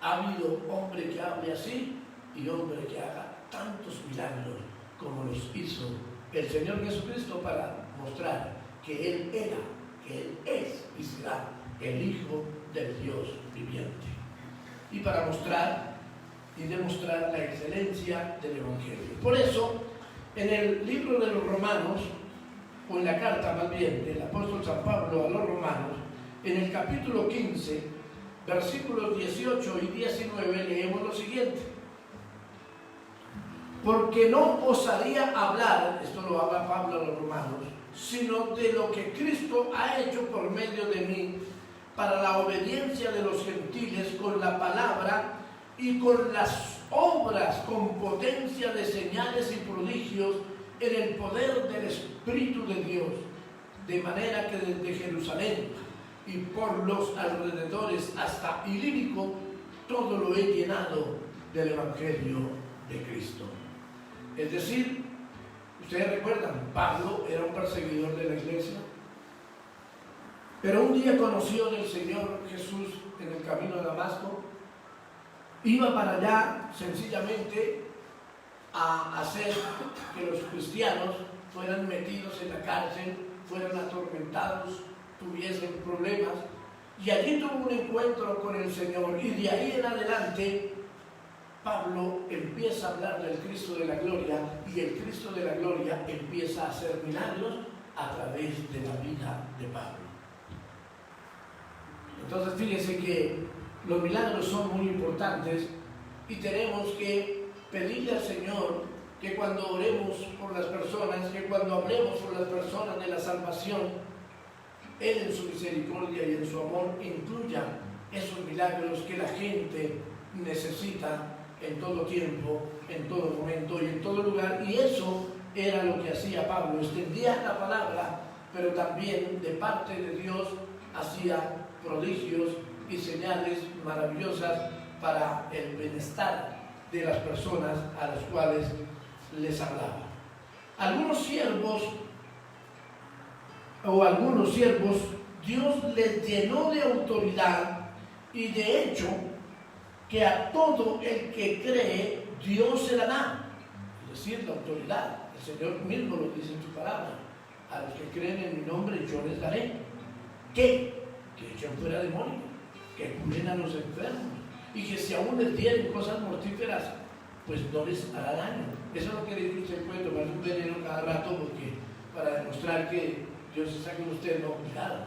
ha habido hombre que hable así y hombre que haga tantos milagros como los hizo el Señor Jesucristo, para mostrar que Él era, que Él es y será el Hijo del Dios viviente, y para mostrar y demostrar la excelencia del Evangelio. Por eso, en el libro de los Romanos, o en la carta más bien del apóstol San Pablo a los Romanos, en el capítulo 15, versículos 18 y 19, leemos lo siguiente: porque no osaría hablar, esto lo habla Pablo a los Romanos, sino de lo que Cristo ha hecho por medio de mí, para la obediencia de los gentiles, con la palabra y con las obras, con potencia de señales y prodigios, en el poder del Espíritu de Dios, de manera que desde Jerusalén y por los alrededores hasta Ilírico, todo lo he llenado del Evangelio de Cristo. Es decir, ustedes recuerdan, Pablo era un perseguidor de la iglesia, pero un día conoció del Señor Jesús en el camino de Damasco. Iba para allá sencillamente a hacer que los cristianos fueran metidos en la cárcel, fueran atormentados, tuviesen problemas, y allí tuvo un encuentro con el Señor, y de ahí en adelante Pablo empieza a hablar del Cristo de la gloria, y el Cristo de la gloria empieza a hacer milagros a través de la vida de Pablo. Entonces fíjense que los milagros son muy importantes, y tenemos que pedirle al Señor que cuando oremos por las personas, que cuando hablemos por las personas de la salvación, Él en su misericordia y en su amor incluya esos milagros que la gente necesita en todo tiempo, en todo momento y en todo lugar. Y eso era lo que hacía Pablo: extendía la palabra, pero también de parte de Dios hacía prodigios y señales maravillosas para el bienestar de las personas a las cuales les hablaba. Algunos siervos Dios les llenó de autoridad, y de hecho que a todo el que cree Dios se la da, es decir, la autoridad. El Señor mismo lo dice en su palabra: a los que creen en mi nombre yo les daré que echen fuera demonios, que curen a los enfermos, y que si aún les dieren cosas mortíferas, pues no les hará daño. Eso no quiere decir que usted puede tomar un veneno cada rato porque para demostrar que Dios está con usted. No, cuidado,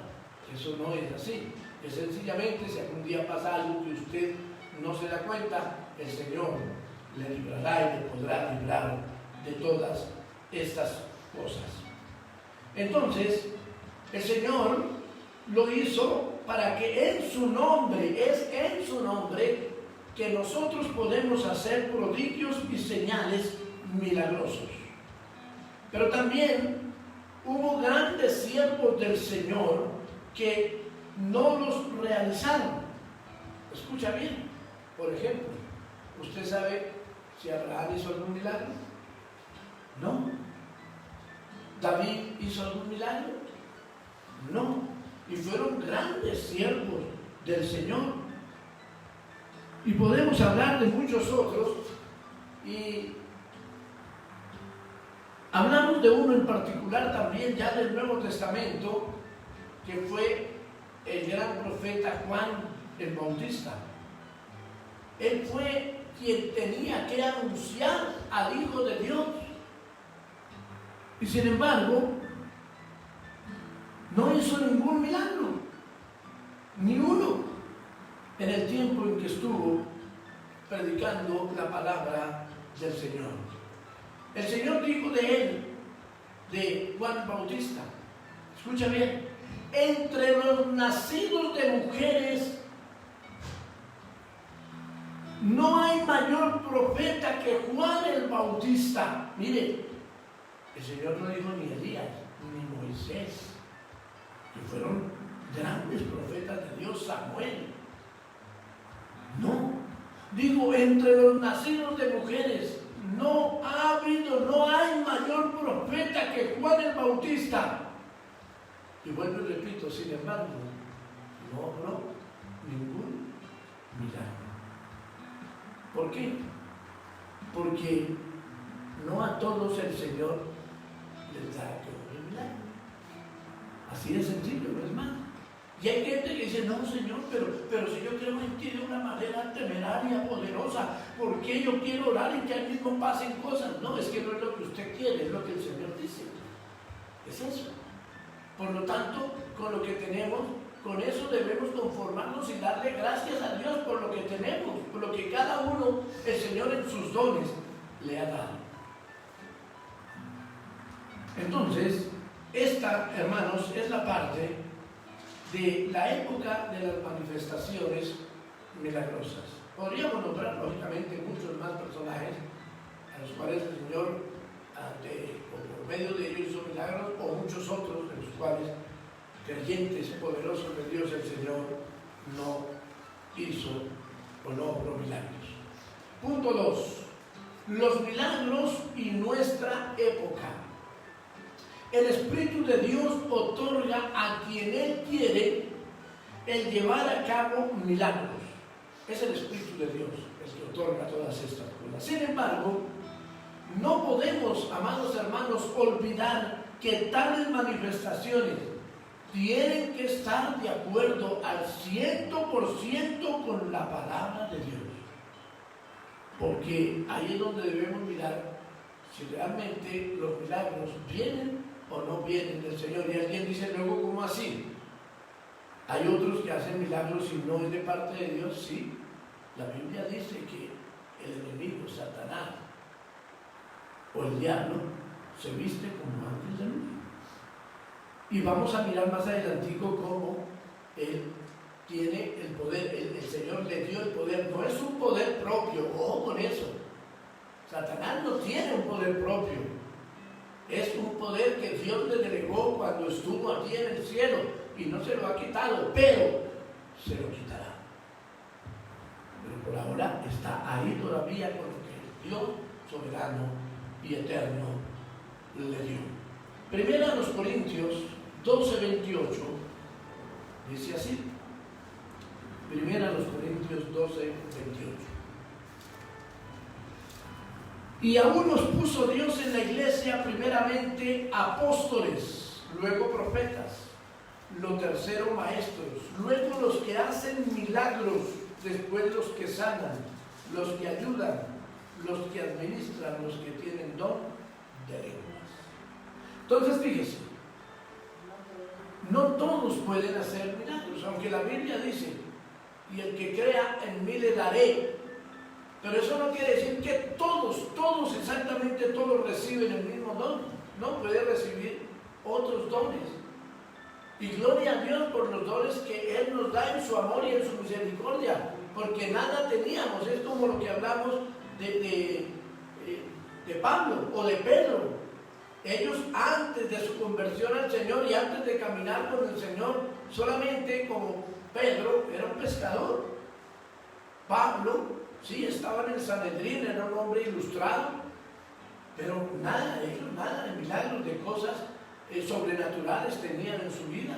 eso no es así. Es sencillamente, si algún día pasa algo que usted no se da cuenta, el Señor le librará y le podrá librar de todas estas cosas. Entonces, el Señor lo hizo para que en su nombre, es en su nombre que nosotros podemos hacer prodigios y señales milagrosos. Pero también hubo grandes siervos del Señor que no los realizaron. Escucha bien, por ejemplo, ¿usted sabe si Abraham hizo algún milagro? No. ¿David hizo algún milagro? No. Y fueron grandes siervos del Señor. Y podemos hablar de muchos otros, y hablamos de uno en particular también ya del Nuevo Testamento, que fue el gran profeta Juan el Bautista. Él fue quien tenía que anunciar al Hijo de Dios. Y sin embargo, no hizo ningún milagro, ni uno, en el tiempo en que estuvo predicando la palabra del Señor. El Señor dijo de él, de Juan Bautista, escucha bien, entre los nacidos de mujeres no hay mayor profeta que Juan el Bautista. Mire, el Señor no dijo ni Elías, ni Moisés, que fueron grandes profetas de Dios, Samuel. No, digo, entre los nacidos de mujeres no ha habido, no hay mayor profeta que Juan el Bautista. Y vuelvo y repito, sin embargo, no obró ningún milagro. ¿Por qué? Porque no a todos el Señor les da que obre milagro. Así de sencillo, no es más. Y hay gente que dice, no, Señor, pero si yo creo en ti de una manera temeraria, poderosa, ¿por qué yo quiero orar y que al mismo pasen cosas? No, es que no es lo que usted quiere, es lo que el Señor dice. Es eso. Por lo tanto, con lo que tenemos, con eso debemos conformarnos y darle gracias a Dios por lo que tenemos, por lo que cada uno, el Señor en sus dones, le ha dado. Entonces, esta, hermanos, es la parte de la época de las manifestaciones milagrosas. Podríamos nombrar, lógicamente, muchos más personajes a los cuales el Señor, o por medio de ellos, hizo milagros, o muchos otros de los cuales creyentes poderosos de Dios el Señor no hizo o no obró milagros. Punto 2. Los milagros y nuestra época. El Espíritu de Dios otorga a quien Él quiere el llevar a cabo milagros. Es el Espíritu de Dios el que otorga todas estas cosas. Sin embargo, no podemos, amados hermanos, olvidar que tales manifestaciones tienen que estar de acuerdo al 100% con la palabra de Dios. Porque ahí es donde debemos mirar si realmente los milagros vienen o no vienen del Señor. Y alguien dice luego, ¿cómo así? Hay otros que hacen milagros y no es de parte de Dios. Sí, la Biblia dice que el enemigo, Satanás, o el diablo, se viste como ángel de luz. Y vamos a mirar más adelantico cómo él tiene el poder, el Señor le dio el poder, no es un poder propio, ojo con eso. Satanás no tiene un poder propio, es un poder que Dios le delegó cuando estuvo aquí en el cielo y no se lo ha quitado, pero se lo quitará. Pero por ahora está ahí todavía con lo que Dios soberano y eterno le dio. Primera a los Corintios 12:28 dice así. Primera a los Corintios 12:28. Y aún nos puso Dios en la iglesia primeramente apóstoles, luego profetas, lo tercero maestros, luego los que hacen milagros, después los que sanan, los que ayudan, los que administran, los que tienen don de lenguas. Entonces fíjese, no todos pueden hacer milagros, aunque la Biblia dice, y el que crea en mí le daré. Pero eso no quiere decir que todos, exactamente todos reciben el mismo don. No, puede recibir otros dones. Y gloria a Dios por los dones que Él nos da en su amor y en su misericordia, porque nada teníamos. Es como lo que hablamos de Pablo o de Pedro. Ellos antes de su conversión al Señor y antes de caminar con el Señor, solamente como Pedro era un pescador. Pablo, sí, estaba en el Sanedrín, era un hombre ilustrado, pero nada de ellos, nada de milagros, de cosas sobrenaturales tenían en su vida,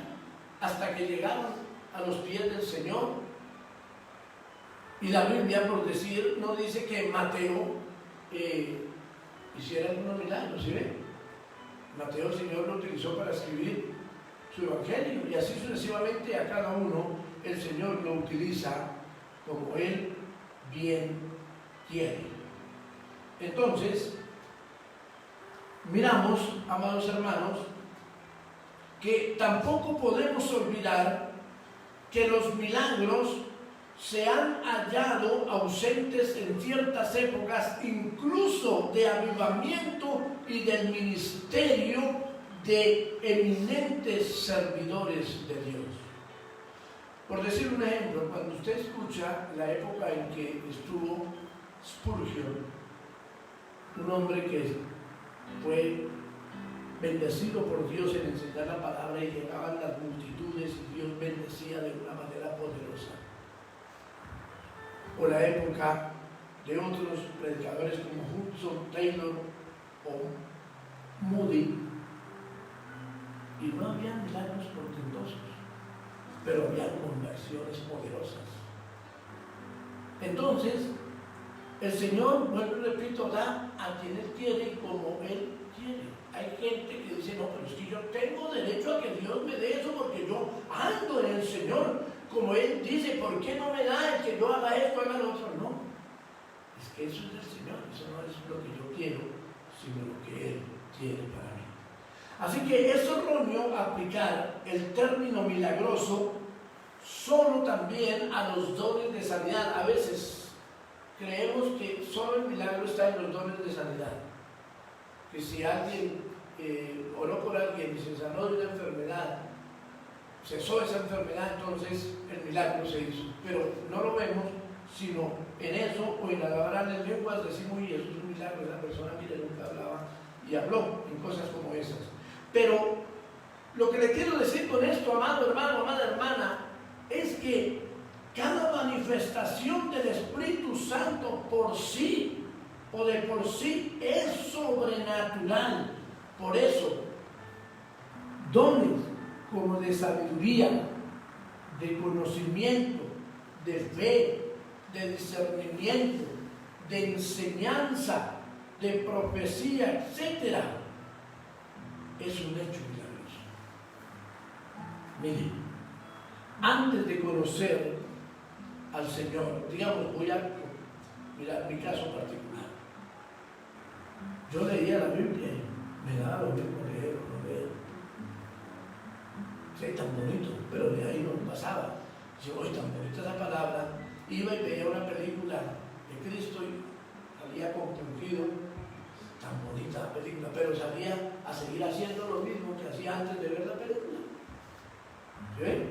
hasta que llegaron a los pies del Señor. Y la Biblia, por decir, no dice que Mateo hiciera algunos milagros, ¿sí ven? Mateo el Señor lo utilizó para escribir su evangelio, y así sucesivamente a cada uno el Señor lo utiliza como Él bien quiere. Entonces, miramos, amados hermanos, que tampoco podemos olvidar que los milagros se han hallado ausentes en ciertas épocas, incluso de avivamiento y del ministerio de eminentes servidores de Dios. Por decir un ejemplo, cuando usted escucha la época en que estuvo Spurgeon, un hombre que fue bendecido por Dios en enseñar la palabra y llegaban las multitudes y Dios bendecía de una manera poderosa. O la época de otros predicadores como Hudson Taylor o Moody, y no había milagros portentosos, pero había conversiones poderosas. Entonces, el Señor, vuelvo y repito, da a quien Él quiere y como Él quiere. Hay gente que dice, no, pero es que yo tengo derecho a que Dios me dé eso porque yo ando en el Señor. Como Él dice, ¿por qué no me da el que yo haga esto, haga lo otro? No, es que eso es del Señor, eso no es lo que yo quiero, sino lo que Él quiere para mí. Así que es erróneo aplicar el término milagroso solo también a los dones de sanidad. A veces creemos que solo el milagro está en los dones de sanidad. Que si alguien oró por alguien y se sanó de una enfermedad, cesó esa enfermedad, entonces el milagro se hizo. Pero no lo vemos, sino en eso o en hablar en lenguas decimos, y eso es un milagro, esa persona, mire, nunca hablaba y habló en cosas como esas. Pero lo que le quiero decir con esto, amado hermano, amada hermana, es que cada manifestación del Espíritu Santo por sí o de por sí es sobrenatural. Por eso, dones como de sabiduría, de conocimiento, de fe, de discernimiento, de enseñanza, de profecía, etc., es un hecho milagroso. Mire, antes de conocer al Señor, digamos, voy a mirar mi caso particular. Yo leía la Biblia y me daba lo mismo leer o no leer. Sí, tan bonito, pero de ahí no pasaba. Yo, oye, tan bonita esa palabra. Iba y veía una película de Cristo y salía compungido. Tan bonita la película, pero salía a seguir haciendo lo mismo que hacía antes de ver la película. ¿Sí?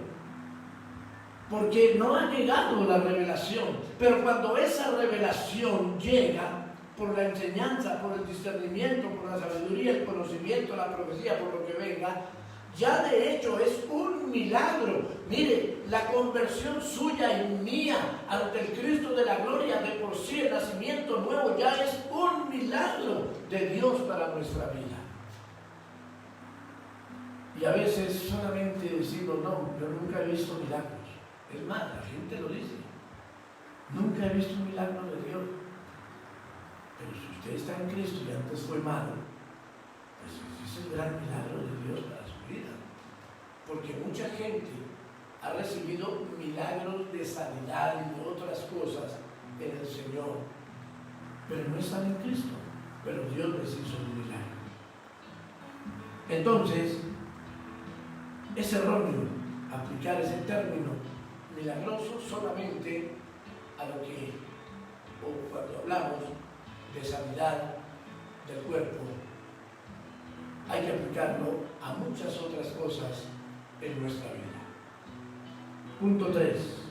Porque no ha llegado la revelación. Pero cuando esa revelación llega, por la enseñanza, por el discernimiento, por la sabiduría, el conocimiento, la profecía, por lo que venga, ya de hecho es un milagro. Mire, la conversión suya y mía ante el Cristo de la gloria, de por sí el nacimiento nuevo ya es un milagro de Dios para nuestra vida. Y a veces solamente decimos, no, yo nunca he visto milagros. Es más, la gente lo dice, nunca he visto un milagro de Dios. Pero si usted está en Cristo y antes fue malo, pues ese es el gran milagro de Dios para su vida. Porque mucha gente ha recibido milagros de sanidad y de otras cosas en el Señor, pero no están en Cristo, pero Dios les hizo un milagro. Entonces, es erróneo aplicar ese término milagroso solamente a lo que, o cuando hablamos de sanidad del cuerpo, hay que aplicarlo a muchas otras cosas en nuestra vida. Punto 3.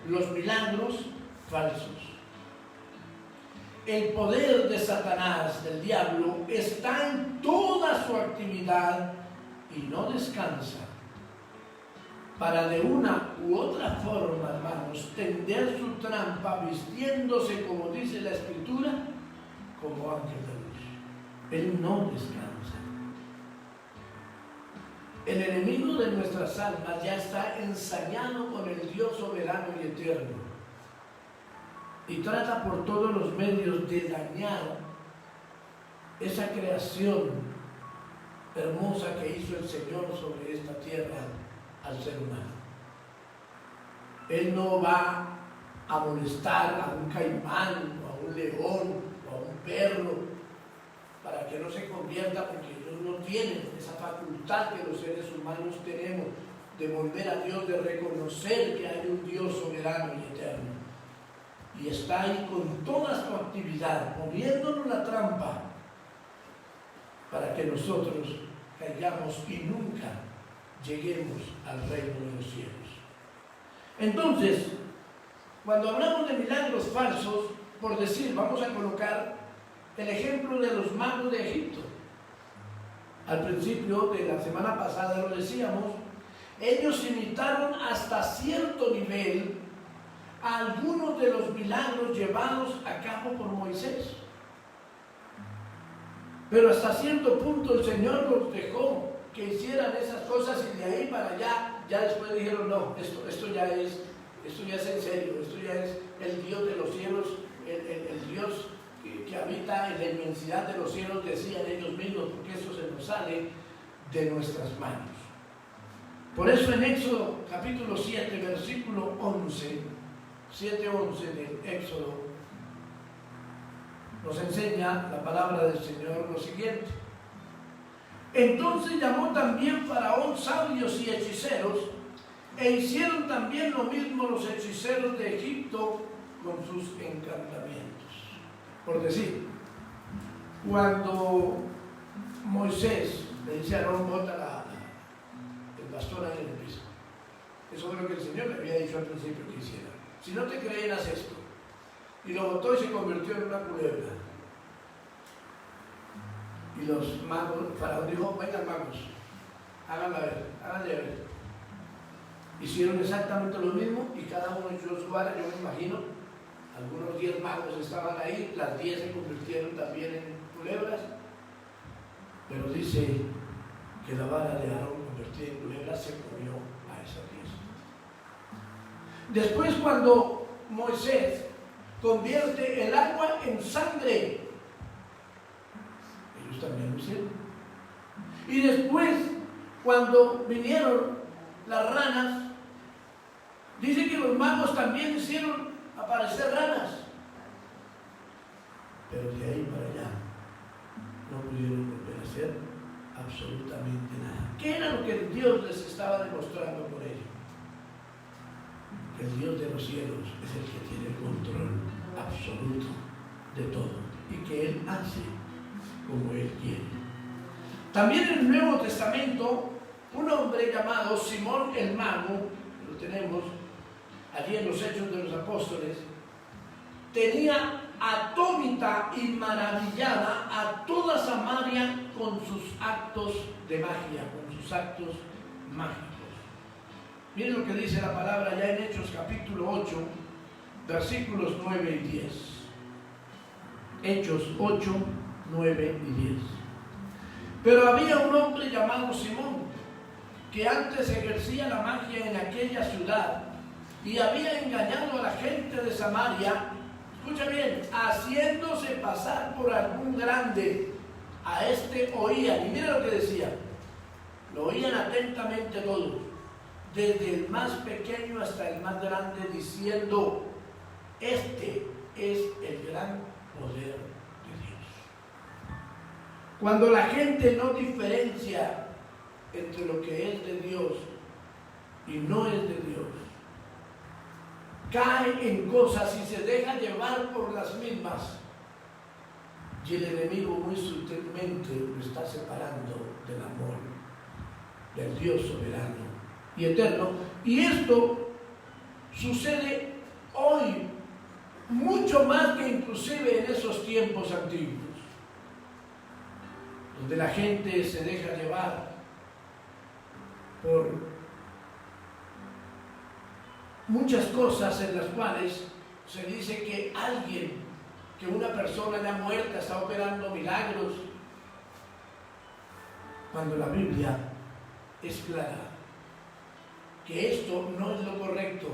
Los milagros falsos. El poder de Satanás, del diablo, está en toda su actividad y no descansa para de una u otra forma, hermanos, tender su trampa vistiéndose, como dice la Escritura, como ángel de luz. Él no descansa. El enemigo de nuestras almas ya está ensañado con el Dios soberano y eterno y trata por todos los medios de dañar esa creación hermosa que hizo el Señor sobre esta tierra al ser humano. Él no va a molestar a un caimán, o a un león, o a un perro, para que no se convierta, porque ellos no tienen esa facultad que los seres humanos tenemos de volver a Dios, de reconocer que hay un Dios soberano y eterno. Y está ahí con toda su actividad, poniéndonos la trampa para que nosotros caigamos y nunca lleguemos al reino de los cielos. Entonces, cuando hablamos de milagros falsos, por decir, vamos a colocar el ejemplo de los magos de Egipto. Al principio de la semana pasada lo decíamos, ellos imitaron hasta cierto nivel a algunos de los milagros llevados a cabo por Moisés. Pero hasta cierto punto el Señor los dejó que hicieran esas cosas y de ahí para allá, ya después dijeron, no, esto ya es en serio, esto ya es el Dios de los cielos, el Dios que habita en la inmensidad de los cielos, decían ellos mismos, porque eso se nos sale de nuestras manos. Por eso en Éxodo capítulo 7, versículo 11, 7:11 del Éxodo, nos enseña la palabra del Señor lo siguiente. Entonces llamó también Faraón sabios y hechiceros, e hicieron también lo mismo los hechiceros de Egipto con sus encantamientos. Por decir, cuando Moisés le dice a Aarón, bota el bastón ahí en el piso. Eso es lo que el Señor le había dicho al principio que hiciera. Si no te creen, haz esto. Y lo botó y se convirtió en una culebra. Y los magos, Faraón dijo, vengan magos, háganla ver, háganle ver. Hicieron exactamente lo mismo y cada uno echó su vara, yo me imagino, algunos 10 magos estaban ahí, las 10 se convirtieron también en culebras, pero dice que la vara de Aarón convertida en culebra se comió a esas 10. Después, cuando Moisés convierte el agua en sangre, ellos también lo hicieron. Y después, cuando vinieron las ranas, dice que los magos también hicieron aparecer ranas, pero de ahí para allá no pudieron volver a hacer absolutamente nada. ¿Qué era lo que Dios les estaba demostrando por ello? Que el Dios de los cielos es el que tiene el control absoluto de todo y que Él hace como Él quiere. También en el Nuevo Testamento, un hombre llamado Simón el Mago, lo tenemos allí en los Hechos de los Apóstoles, tenía atónita y maravillada a toda Samaria con sus actos de magia, con sus actos mágicos. Miren lo que dice la palabra ya en Hechos capítulo 8, versículos 9 y 10. Hechos 8, 9 y 10. Pero había un hombre llamado Simón, que antes ejercía la magia en aquella ciudad y había engañado a la gente de Samaria, escucha bien, haciéndose pasar por algún grande. A este oían, y mira lo que decía, lo oían atentamente todos, desde el más pequeño hasta el más grande, diciendo, este es el gran poder de Dios. Cuando la gente no diferencia entre lo que es de Dios y no es de Dios, cae en cosas y se deja llevar por las mismas, y el enemigo muy sutilmente lo está separando del amor del Dios soberano y eterno. Y esto sucede hoy mucho más que inclusive en esos tiempos antiguos, donde la gente se deja llevar por muchas cosas en las cuales se dice que que una persona ya muerta está operando milagros, cuando la Biblia es clara que esto no es lo correcto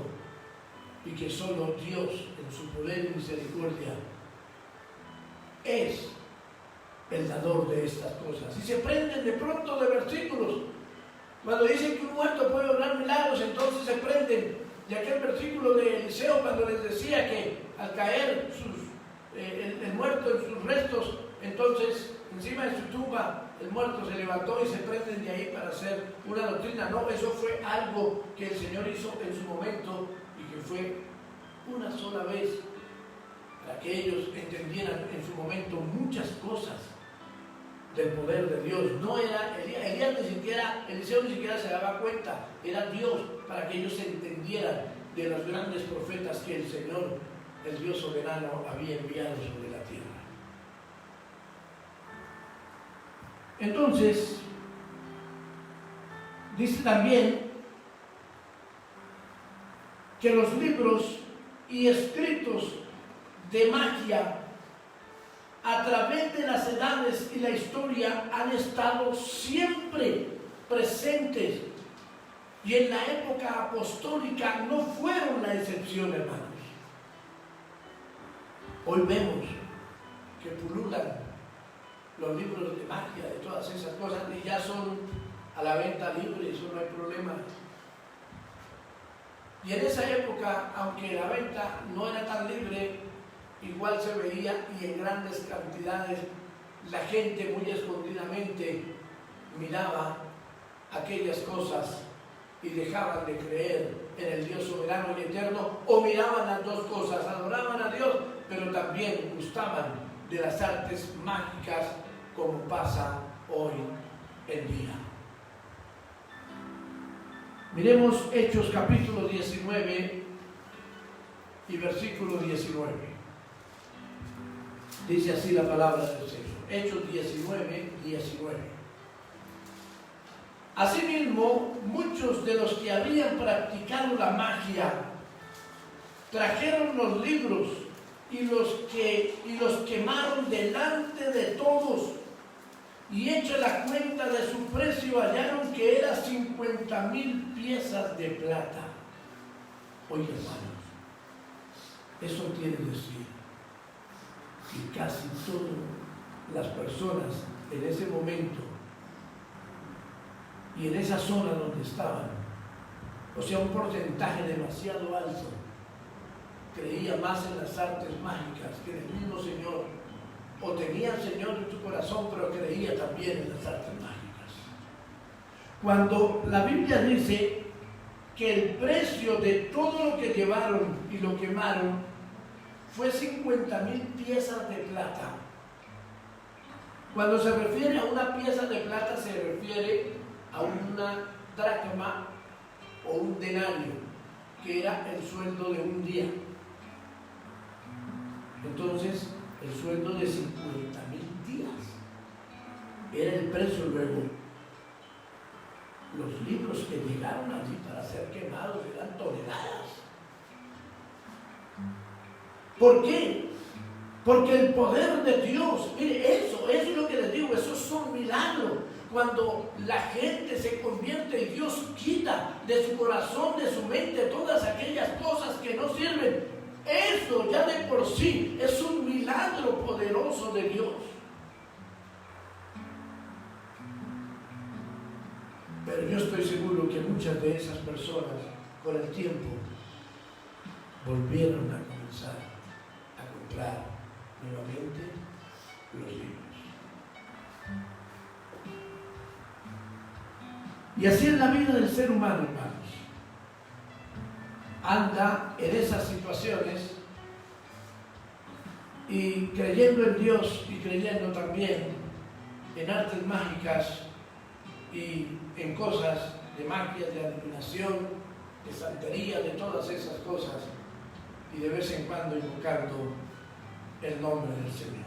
y que solo Dios en su poder y misericordia es el dador de estas cosas. Y se prenden de pronto de versículos. Cuando dicen que un muerto puede obrar milagros, entonces se prenden de aquel versículo de Eliseo cuando les decía que al caer el muerto en sus restos, entonces encima de su tumba el muerto se levantó, y se prenden de ahí para hacer una doctrina. No, eso fue algo que el Señor hizo en su momento y que fue una sola vez para que ellos entendieran en su momento muchas cosas del poder de Dios. No era Elías ni siquiera, Eliseo ni siquiera se daba cuenta, era Dios, para que ellos entendieran de los grandes profetas que el Señor, el Dios soberano, había enviado sobre la tierra. Entonces, dice también que los libros y escritos de magia a través de las edades y la historia han estado siempre presentes, y en la época apostólica no fueron la excepción, hermanos. Hoy vemos que pululan los libros de magia, de todas esas cosas, y ya son a la venta libre, eso no hay problema. Y en esa época, aunque la venta no era tan libre, igual se veía, y en grandes cantidades. La gente muy escondidamente miraba aquellas cosas y dejaban de creer en el Dios soberano y eterno, o miraban las dos cosas, adoraban a Dios, pero también gustaban de las artes mágicas, como pasa hoy en día. Miremos Hechos capítulo 19 y versículo 19. Dice así la palabra del Señor. Hechos 19, 19. Asimismo, muchos de los que habían practicado la magia trajeron los libros y los quemaron delante de todos, y hecha la cuenta de su precio, hallaron que era 50,000 piezas de plata. Oye, hermanos, eso quiere decir que casi todas las personas en ese momento y en esa zona donde estaban, o sea, un porcentaje demasiado alto, creía más en las artes mágicas que en el mismo Señor, o tenía al Señor en su corazón, pero creía también en las artes mágicas. Cuando la Biblia dice que el precio de todo lo que llevaron y lo quemaron fue 50,000 piezas de plata. Cuando se refiere a una pieza de plata, se refiere a una dracma o un denario, que era el sueldo de un día. Entonces, el sueldo de 50,000 días era el precio. Luego, los libros que llegaron allí para ser quemados eran toneladas. ¿Por qué? Porque el poder de Dios, mire, eso es lo que les digo, esos son milagros. Cuando la gente se convierte y Dios quita de su corazón, de su mente, todas aquellas cosas que no sirven, eso ya de por sí es un milagro poderoso de Dios. Pero yo estoy seguro que muchas de esas personas, con el tiempo, volvieron a comenzar a comprar nuevamente los libros. Y así es la vida del ser humano, hermanos. Anda en esas situaciones y creyendo en Dios y creyendo también en artes mágicas y en cosas de magia, de adivinación, de santería, de todas esas cosas, y de vez en cuando invocando el nombre del Señor.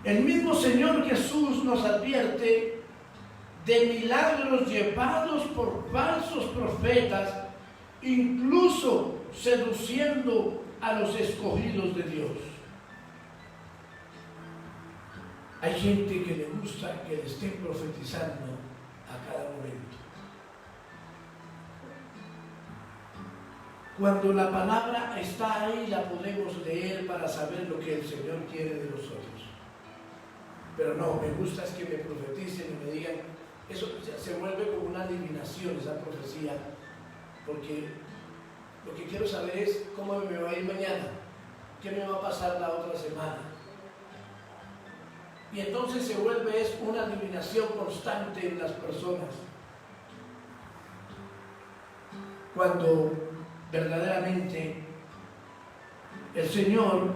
El mismo Señor Jesús nos advierte de milagros llevados por falsos profetas, incluso seduciendo a los escogidos de Dios. Hay gente que le gusta que le estén profetizando a cada momento. Cuando la palabra está ahí, la podemos leer para saber lo que el Señor quiere de nosotros. Pero no, me gusta es que me profeticen y me digan, eso se vuelve como una adivinación esa profecía, porque lo que quiero saber es cómo me va a ir mañana, qué me va a pasar la otra semana. Y entonces se vuelve es una adivinación constante en las personas. Cuando verdaderamente el Señor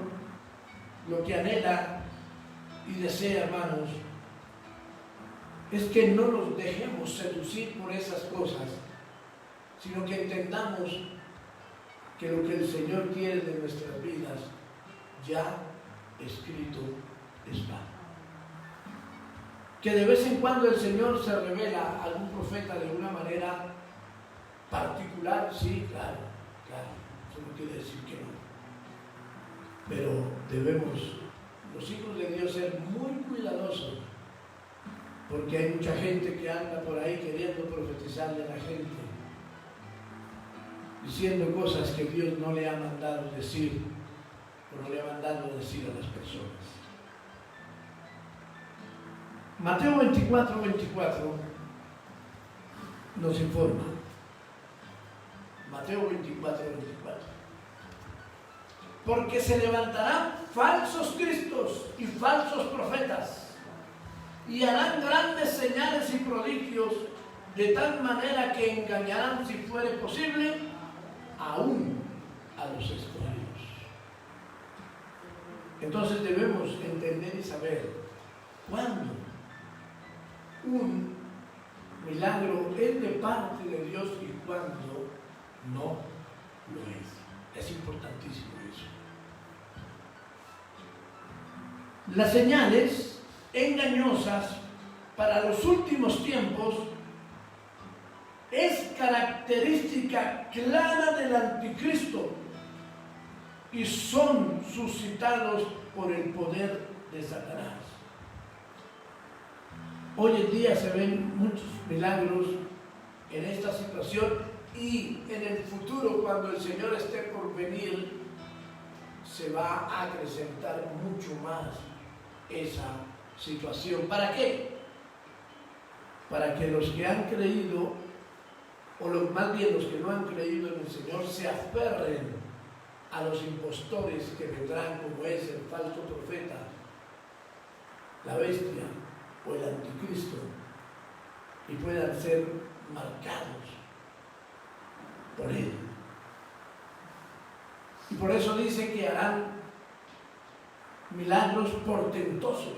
lo que anhela y desea, hermanos, es que no nos dejemos seducir por esas cosas, sino que entendamos que lo que el Señor quiere de nuestras vidas ya escrito está. Que de vez en cuando el Señor se revela a algún profeta de una manera particular, sí, claro, eso no quiere decir que no. Pero debemos, los hijos de Dios, ser muy cuidadosos, porque hay mucha gente que anda por ahí queriendo profetizarle a la gente, diciendo cosas que Dios no le ha mandado decir, o no le ha mandado decir a las personas. Mateo 24 nos informa. Mateo 24. Porque se levantarán falsos cristos y falsos profetas, y harán grandes señales y prodigios, de tal manera que engañarán, si fuere posible, aún a los escogidos. Entonces debemos entender y saber cuándo un milagro es de parte de Dios y cuándo no lo es. Es importantísimo eso. Las señales engañosas para los últimos tiempos es característica clara del anticristo y son suscitados por el poder de Satanás. Hoy en día se ven muchos milagros en esta situación, y en el futuro, cuando el Señor esté por venir, se va a acrecentar mucho más esa situación. ¿Para qué? Para que los que han creído, o más bien los que no han creído en el Señor, se aferren a los impostores que vendrán, como es el falso profeta, la bestia o el anticristo, y puedan ser marcados por él. Y por eso dice que harán milagros portentosos.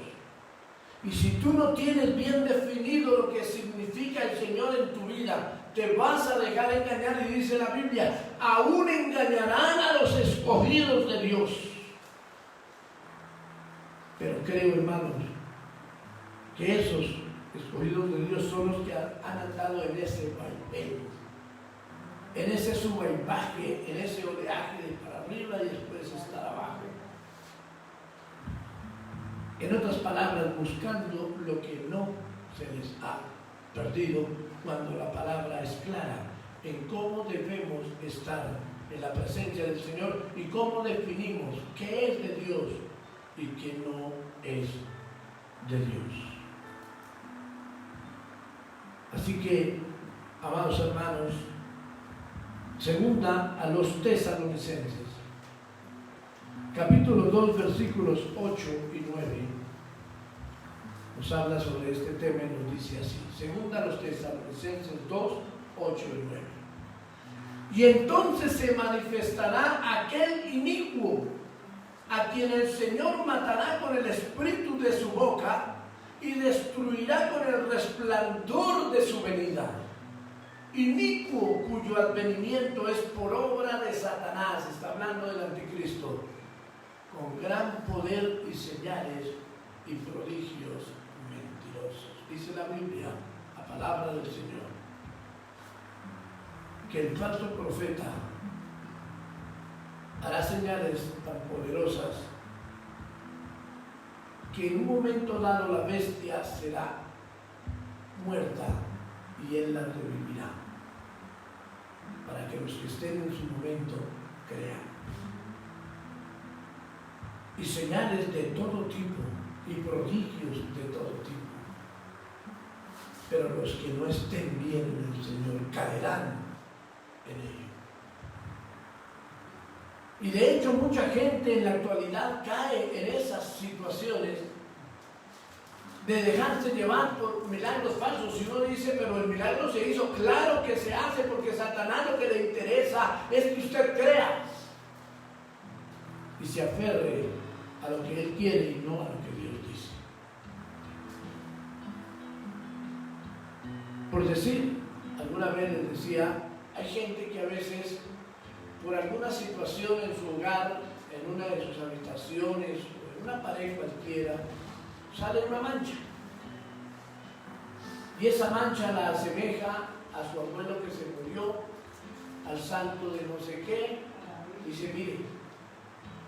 Y si tú no tienes bien definido lo que significa el Señor en tu vida, te vas a dejar engañar, y dice la Biblia, aún engañarán a los escogidos de Dios. Pero creo, hermanos, que esos escogidos de Dios son los que han andado en ese vaivén, en ese sube y baje, en ese oleaje de para arriba y después estar abajo. En otras palabras, buscando lo que no se les ha perdido, cuando la palabra es clara en cómo debemos estar en la presencia del Señor y cómo definimos qué es de Dios y qué no es de Dios. Así que, amados hermanos, segunda a los Tesalonicenses, capítulo 2, versículos 8 y 9, nos habla sobre este tema y nos dice así. Segunda a los Tesalonicenses 2, 8 y 9. Y entonces se manifestará aquel inicuo, a quien el Señor matará con el espíritu de su boca y destruirá con el resplandor de su venida. Inicuo, cuyo advenimiento es por obra de Satanás, está hablando del anticristo, con gran poder y señales y prodigios mentirosos. Dice la Biblia, la palabra del Señor, que el falso profeta hará señales tan poderosas que en un momento dado la bestia será muerta y él la revivirá, para que los que estén en su momento crean. Y señales de todo tipo y prodigios de todo tipo. Pero los que no estén bien en el Señor caerán en ello. Y de hecho mucha gente en la actualidad cae en esas situaciones de dejarse llevar por milagros falsos. Si uno dice, pero el milagro se hizo, claro que se hace, porque Satanás lo que le interesa es que usted crea y se aferre a lo que él quiere y no a lo que Dios dice. Por decir, alguna vez les decía, hay gente que a veces, por alguna situación en su hogar, en una de sus habitaciones, o en una pared cualquiera, sale una mancha. Y esa mancha la asemeja a su abuelo que se murió, al santo de no sé qué. Dice,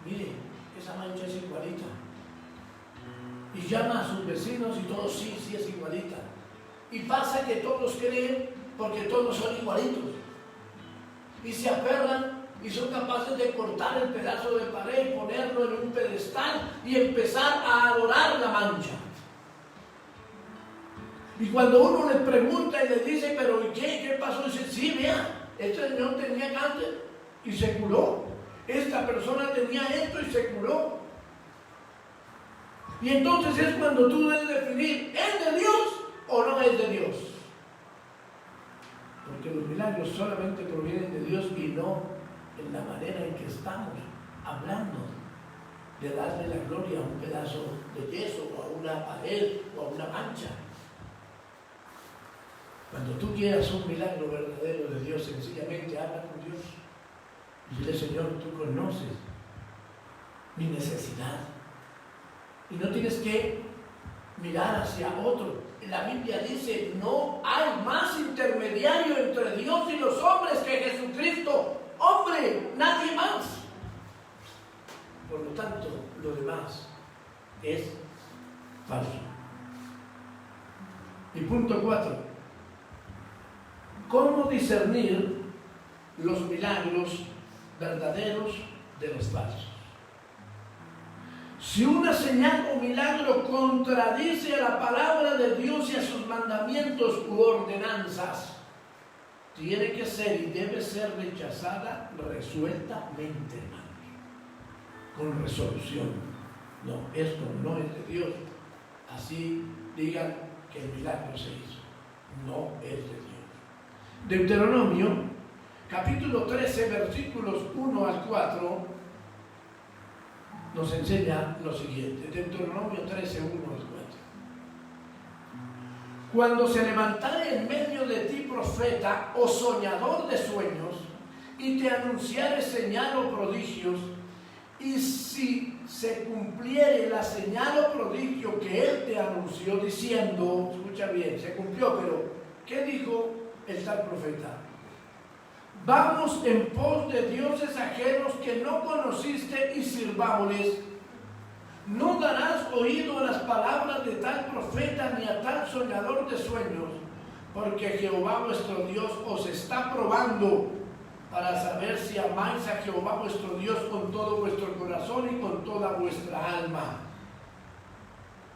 mire, esa mancha es igualita. Y llama a sus vecinos y todos, sí es igualita. Y pasa que todos creen porque todos son igualitos. Y se aferran y son capaces de cortar el pedazo de pared, ponerlo en un pedestal y empezar a adorar la mancha. Y cuando uno le pregunta y le dice, pero ¿qué pasó? Dice, sí, vea, este señor tenía cáncer y se curó. Esta persona tenía esto y se curó. Y entonces es cuando tú debes definir, ¿es de Dios o no es de Dios? Porque los milagros solamente provienen de Dios y no en la manera en que estamos hablando de darle la gloria a un pedazo de yeso o a una pared o a una mancha. Cuando tú quieras un milagro verdadero de Dios, sencillamente habla con Dios y dile, Señor, tú conoces mi necesidad y no tienes que mirar hacia otro. La Biblia dice, no hay más intermediario entre Dios y los hombres que Jesucristo, hombre, nadie más. Por lo tanto, lo demás es falso. Y punto 4. ¿Cómo discernir los milagros verdaderos de los falsos? Si una señal o milagro contradice a la palabra de Dios y a sus mandamientos u ordenanzas, tiene que ser y debe ser rechazada resueltamente, hermanos, con resolución. No, esto no es de Dios. Así digan que el milagro se hizo. No es de Dios. Deuteronomio, capítulo 13, versículos 1 al 4, nos enseña lo siguiente. Deuteronomio 13, 1 al 4. Cuando se levantare en medio de ti profeta o soñador de sueños, y te anunciare señal o prodigios, y si se cumpliere la señal o prodigio que él te anunció, diciendo, escucha bien, se cumplió, pero ¿qué dijo el tal profeta? Vamos en pos de dioses ajenos que no conociste y sirvámosles. No darás oído a las palabras de tal profeta ni a tal soñador de sueños, porque Jehová vuestro Dios os está probando para saber si amáis a Jehová vuestro Dios con todo vuestro corazón y con toda vuestra alma.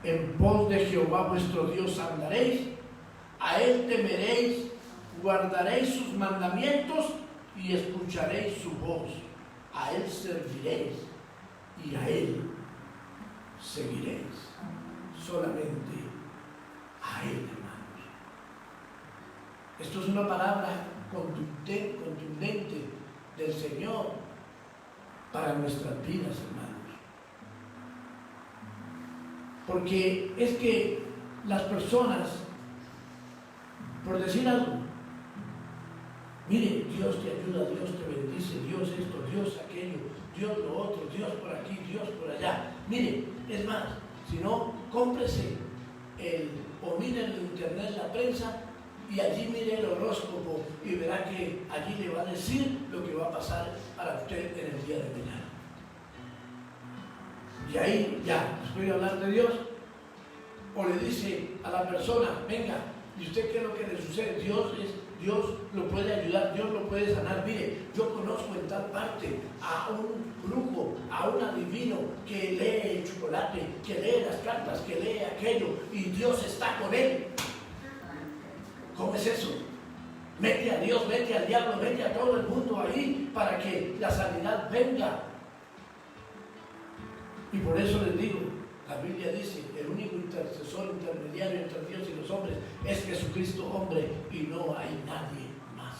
En pos de Jehová vuestro Dios andaréis, a él temeréis, guardaréis sus mandamientos y escucharéis su voz. A él serviréis y a él seguiréis. Solamente a él, hermanos. Esto es una palabra contundente del Señor para nuestras vidas, hermanos. Porque es que las personas, por decir algo, mire, Dios te ayuda, Dios te bendice, Dios esto, Dios aquello, Dios lo otro, Dios por aquí, Dios por allá. Mire, es más, si no, cómprese o mire en internet la prensa y allí mire el horóscopo y verá que allí le va a decir lo que va a pasar para usted en el día de mañana. Y ahí ya, después de hablar de Dios, o le dice a la persona, venga, ¿y usted qué es lo que le sucede? Dios lo puede ayudar, Dios lo puede sanar. Mire, yo conozco en tal parte a un brujo, a un adivino que lee el chocolate, que lee las cartas, que aquello y Dios está con él. ¿Cómo es eso? Mete a Dios, mete al diablo, mete a todo el mundo ahí para que la sanidad venga. Y por eso les digo, la Biblia dice, el único intercesor, intermediario entre Dios y los hombres es Jesucristo hombre, y no hay nadie más.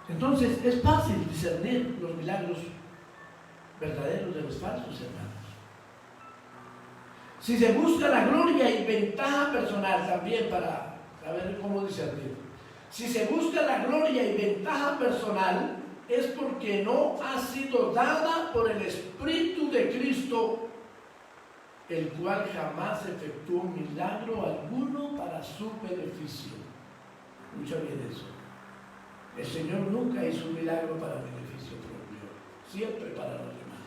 Entonces es fácil discernir los milagros verdaderos de los falsos, hermanos. Si se busca la gloria y ventaja personal, también para saber cómo discernir, si se busca la gloria y ventaja personal, es porque no ha sido dada por el Espíritu de Cristo, el cual jamás efectuó milagro alguno para su beneficio. Escucha bien eso. El Señor nunca hizo un milagro para beneficio propio, siempre para los demás,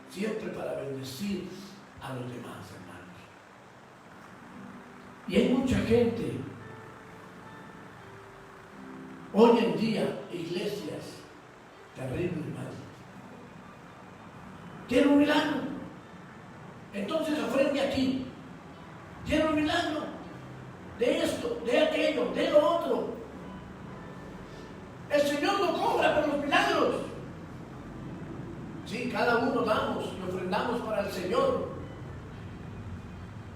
siempre para bendecir a los demás, hermanos. Y hay mucha gente hoy en día, iglesias terribles, hermanos. Quiero un milagro, entonces ofrende aquí. Quiero un milagro de esto, de aquello, de lo otro. El Señor no cobra por los milagros. Sí, cada uno damos y ofrendamos para el Señor,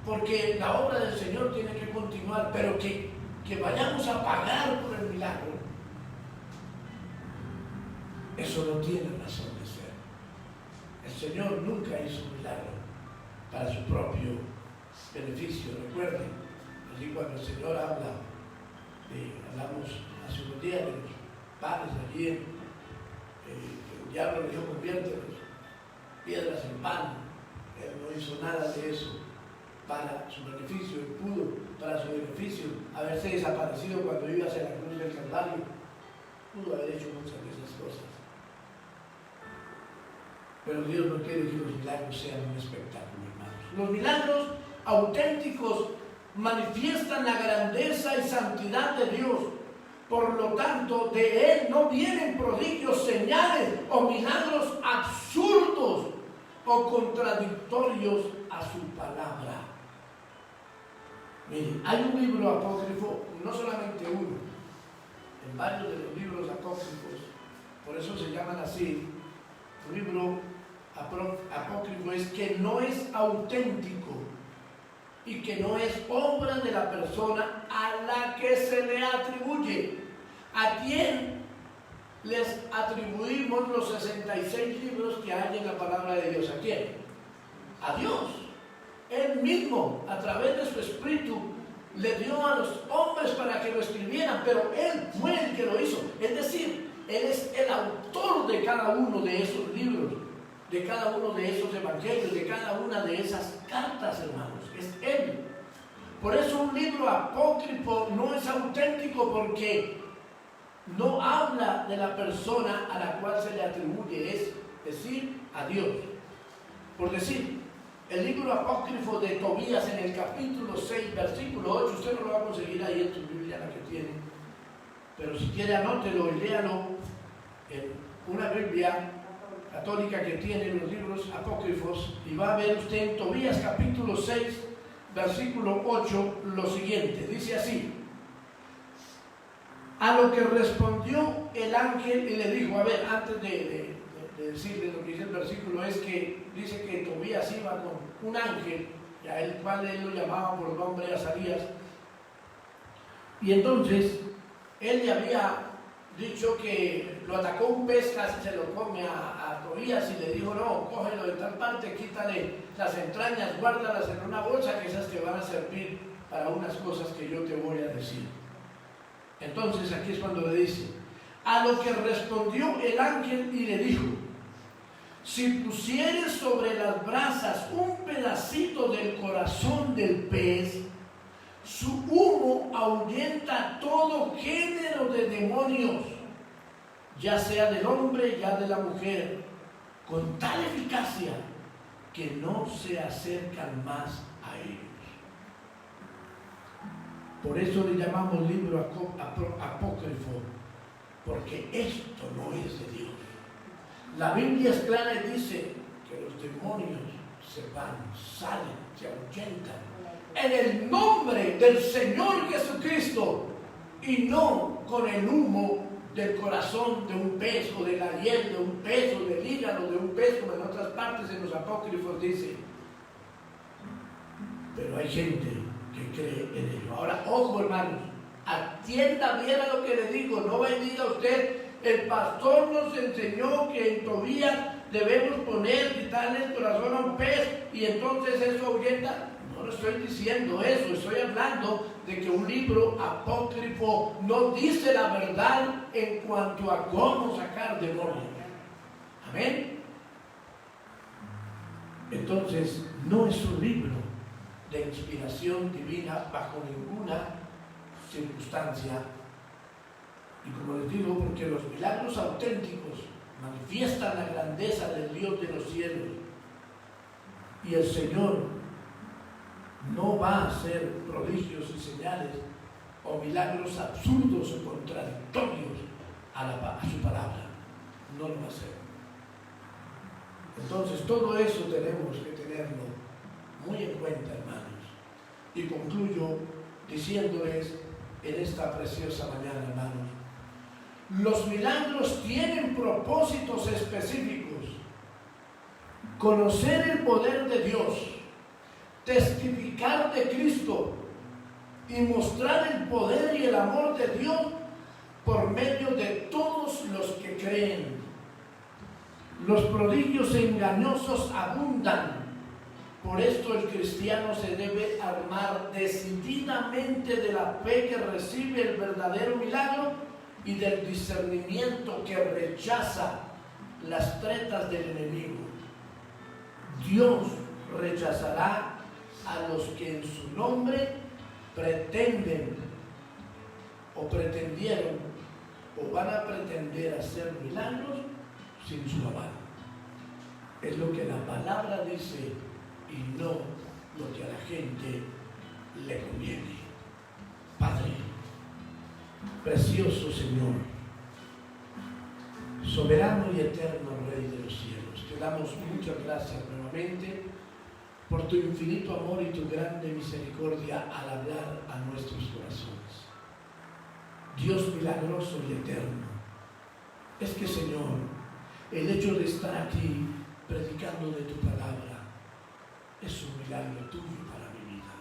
porque la obra del Señor tiene que continuar, pero que vayamos a pagar por el milagro, eso no tiene razón de ser. El Señor nunca hizo un milagro para su propio beneficio. Recuerden, allí cuando el Señor habla, hablamos hace unos días de los panes allí, el diablo le dijo, convierte las piedras en pan. Él no hizo nada de eso para su beneficio, él pudo para su beneficio haberse desaparecido cuando iba hacia la cruz del Calvario, pudo haber hecho muchas de esas cosas, pero Dios no quiere que los milagros sean un espectáculo, hermanos. Los milagros auténticos manifiestan la grandeza y santidad de Dios. Por lo tanto, de Él no vienen prodigios, señales o milagros absurdos o contradictorios a su palabra. Miren, hay un libro apócrifo, no solamente uno, en varios de los libros apócrifos, por eso se llaman así. Un libro apócrifo es que no es auténtico y que no es obra de la persona a la que se le atribuye. ¿A quién les atribuimos los 66 libros que hay en la palabra de Dios? ¿A quién? A Dios. Él mismo, a través de su Espíritu, le dio a los hombres para que lo escribieran, pero Él fue el que lo hizo. Es decir, Él es el autor de cada uno de esos libros, de cada uno de esos evangelios, de cada una de esas cartas, hermanos. Es Él. Por eso un libro apócrifo no es auténtico, porque no habla de la persona a la cual se le atribuye, es decir, a Dios. Por decir, el libro apócrifo de Tobías en el capítulo 6, versículo 8, usted no lo va a conseguir ahí en su Biblia, la que tiene, pero si quiere anótelo y léalo en una Biblia católica que tiene los libros apócrifos, y va a ver usted en Tobías capítulo 6, versículo 8, lo siguiente, dice así: a lo que respondió el ángel y le dijo, a ver, antes de decirle lo que dice el versículo, es que dice que Tobías iba con un ángel, a el cual él lo llamaba por nombre Azarías, y entonces él le había dicho que lo atacó un pez, casi se lo come a Tobías, y le dijo, no, cógelo de tal parte, quítale las entrañas, guárdalas en una bolsa, que esas te van a servir para unas cosas que yo te voy a decir. Entonces aquí es cuando le dice, a lo que respondió el ángel y le dijo, si pusieres sobre las brasas un pedacito del corazón del pez, su humo ahuyenta todo género de demonios, ya sea del hombre, ya de la mujer, con tal eficacia que no se acercan más a ellos. Por eso le llamamos libro apócrifo, porque esto no es de Dios. La Biblia es clara y dice que los demonios se van, salen, se ahuyentan. En el nombre del Señor Jesucristo, y no con el humo del corazón, de un pez o de la hiel, de un pez o del hígado, de un pez, como en otras partes en los apócrifos dice. Pero hay gente que cree en ello. Ahora, ojo, hermanos, atienda bien a lo que le digo. No me diga usted, el pastor nos enseñó que en Tobías debemos quitarle el corazón a un pez y entonces eso ahuyenta. No le estoy diciendo eso, estoy hablando de que un libro apócrifo no dice la verdad en cuanto a cómo sacar demonios. Amén. Entonces, no es un libro de inspiración divina bajo ninguna circunstancia. Y como les digo, porque los milagros auténticos manifiestan la grandeza del Dios de los cielos. Y el Señor no va a hacer prodigios y señales o milagros absurdos o contradictorios a su palabra. No lo va a hacer. Entonces, todo eso tenemos que tenerlo muy en cuenta, hermanos. Y concluyo diciéndoles en esta preciosa mañana, hermanos, los milagros tienen propósitos específicos. Conocer el poder de Dios, testificar de Cristo y mostrar el poder y el amor de Dios por medio de todos los que creen. Los prodigios engañosos abundan. Por esto el cristiano se debe armar decididamente de la fe que recibe el verdadero milagro y del discernimiento que rechaza las tretas del enemigo. Dios rechazará a los que en su nombre pretenden o pretendieron o van a pretender hacer milagros sin su aval. Es lo que la palabra dice y no lo que a la gente le conviene. Padre, precioso Señor, soberano y eterno Rey de los cielos, te damos muchas gracias nuevamente por tu infinito amor y tu grande misericordia al hablar a nuestros corazones. Dios milagroso y eterno, es que, Señor, el hecho de estar aquí predicando de tu palabra es un milagro tuyo para mi vida.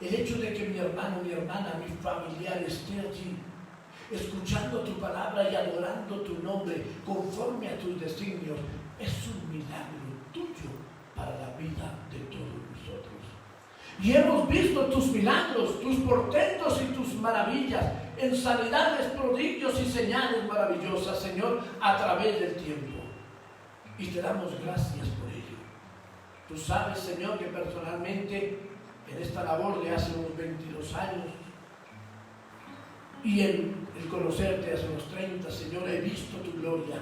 El hecho de que mi hermano, mi hermana, mi familiar esté allí escuchando tu palabra y adorando tu nombre conforme a tus designios es un milagro tuyo para la vida de todos nosotros. Y hemos visto tus milagros, tus portentos y tus maravillas en sanidades, prodigios y señales maravillosas, Señor, a través del tiempo. Y te damos gracias por ello. Tú sabes, Señor, que personalmente en esta labor de hace unos 22 años y en el conocerte hace unos 30, Señor, he visto tu gloria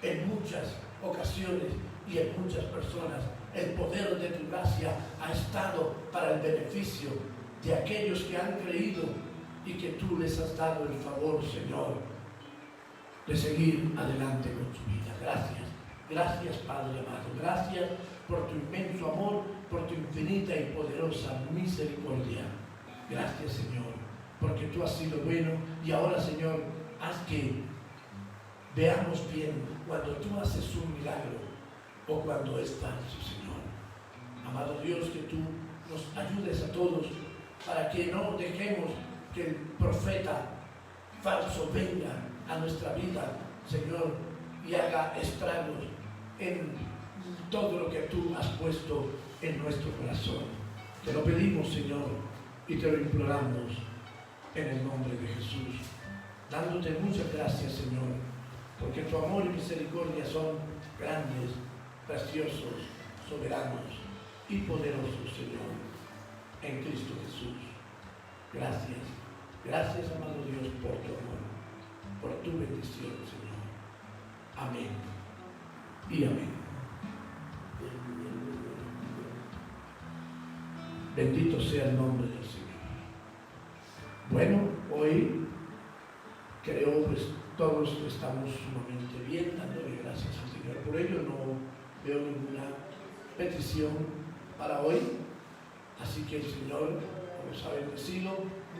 en muchas ocasiones y en muchas personas. El poder de tu gracia ha estado para el beneficio de aquellos que han creído y que tú les has dado el favor, Señor, de seguir adelante con su vida. Gracias. Gracias, Padre amado. Gracias por tu inmenso amor, por tu infinita y poderosa misericordia. Gracias, Señor, porque tú has sido bueno y ahora, Señor, haz que veamos bien cuando tú haces un milagro o cuando es falso, Señor. Amado Dios, que tú nos ayudes a todos para que no dejemos que el profeta falso venga a nuestra vida, Señor, y haga estragos en todo lo que tú has puesto en nuestro corazón. Te lo pedimos, Señor, y te lo imploramos en el nombre de Jesús, dándote muchas gracias, Señor, porque tu amor y misericordia son grandes, preciosos, soberanos y poderosos, Señor, en Cristo Jesús. Gracias, gracias, amado Dios, por tu amor, por tu bendición, Señor. Amén y amén. Bendito sea el nombre del Señor. Bueno, hoy creo pues todos estamos sumamente bien, dándole gracias al Señor. Por ello no veo ninguna petición para hoy. Así que el Señor nos ha bendecido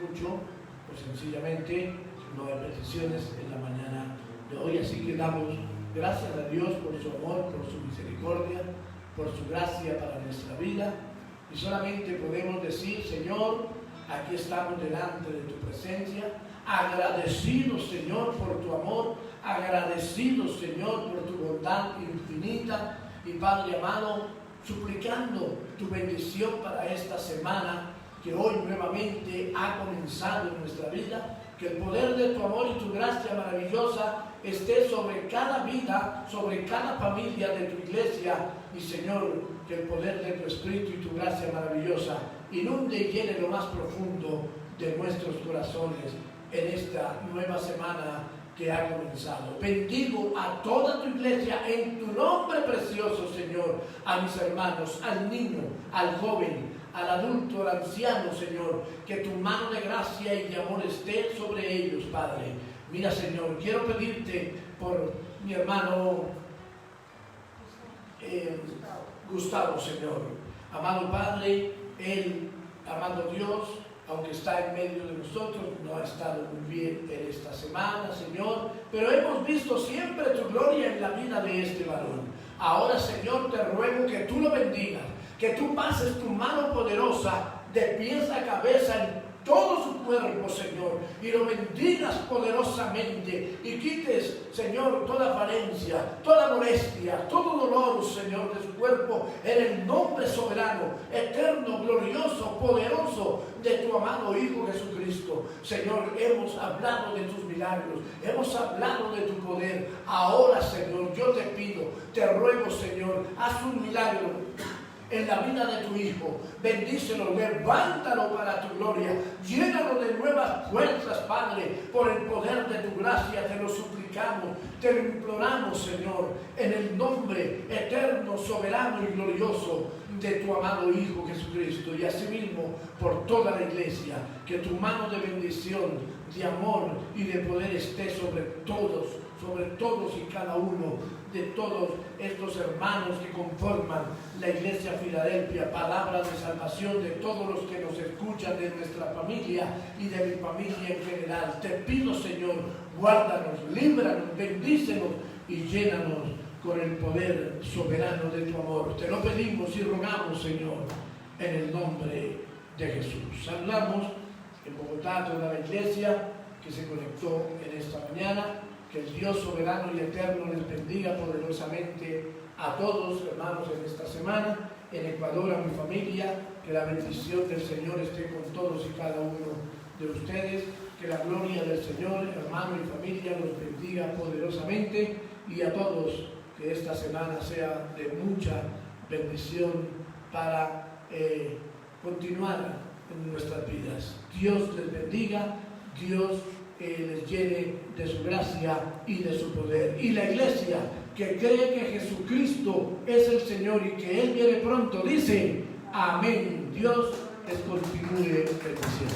mucho, pues sencillamente no hay peticiones en la mañana de hoy. Así que damos gracias a Dios por su amor, por su misericordia, por su gracia para nuestra vida. Y solamente podemos decir: Señor, aquí estamos delante de tu presencia, agradecidos, Señor, por tu amor, agradecidos, Señor, por tu bondad infinita. Y Padre amado, suplicando tu bendición para esta semana que hoy nuevamente ha comenzado en nuestra vida, que el poder de tu amor y tu gracia maravillosa esté sobre cada vida, sobre cada familia de tu iglesia. Y Señor, que el poder de tu Espíritu y tu gracia maravillosa inunde y llene lo más profundo de nuestros corazones en esta nueva semana que ha comenzado. Bendigo a toda tu iglesia en tu nombre precioso, Señor, a mis hermanos, al niño, al joven, al adulto, al anciano, Señor, que tu mano de gracia y de amor esté sobre ellos, Padre. Mira, Señor, quiero pedirte por mi hermano Gustavo, Señor. Amado Padre, él, amado Dios, aunque está en medio de nosotros, no ha estado muy bien en esta semana, Señor, pero hemos visto siempre tu gloria en la vida de este varón. Ahora, Señor, te ruego que tú lo bendigas, que tú pases tu mano poderosa de pies a cabeza en todo su cuerpo, Señor, y lo bendigas poderosamente y quites, Señor, toda falencia, toda molestia, todo dolor, Señor, de su cuerpo, en el nombre soberano, eterno, glorioso, poderoso de tu amado Hijo Jesucristo. Señor, hemos hablado de tus milagros, hemos hablado de tu poder. Ahora, Señor, yo te pido, te ruego, Señor, haz un milagro en la vida de tu Hijo. Bendícelo, levántalo para tu gloria, llénalo de nuevas fuerzas, Padre, por el poder de tu gracia. Te lo suplicamos, te lo imploramos, Señor, en el nombre eterno, soberano y glorioso de tu amado Hijo Jesucristo. Y asimismo por toda la iglesia, que tu mano de bendición, de amor y de poder esté sobre todos y cada uno de todos estos hermanos que conforman la Iglesia Filadelfia. Palabra de salvación de todos los que nos escuchan, de nuestra familia y de mi familia en general. Te pido, Señor, guárdanos, líbranos, bendícenos y llénanos con el poder soberano de tu amor. Te lo pedimos y rogamos, Señor, en el nombre de Jesús. Saludamos en Bogotá a toda la iglesia que se conectó en esta mañana. Que el Dios soberano y eterno les bendiga poderosamente a todos, hermanos, en esta semana. En Ecuador, a mi familia, que la bendición del Señor esté con todos y cada uno de ustedes. Que la gloria del Señor, hermano y familia, los bendiga poderosamente. Y a todos, que esta semana sea de mucha bendición para continuar en nuestras vidas. Dios les bendiga, Dios les llene de su gracia y de su poder. Y la iglesia que cree que Jesucristo es el Señor y que Él viene pronto, dice amén. Dios les continúe bendiciendo.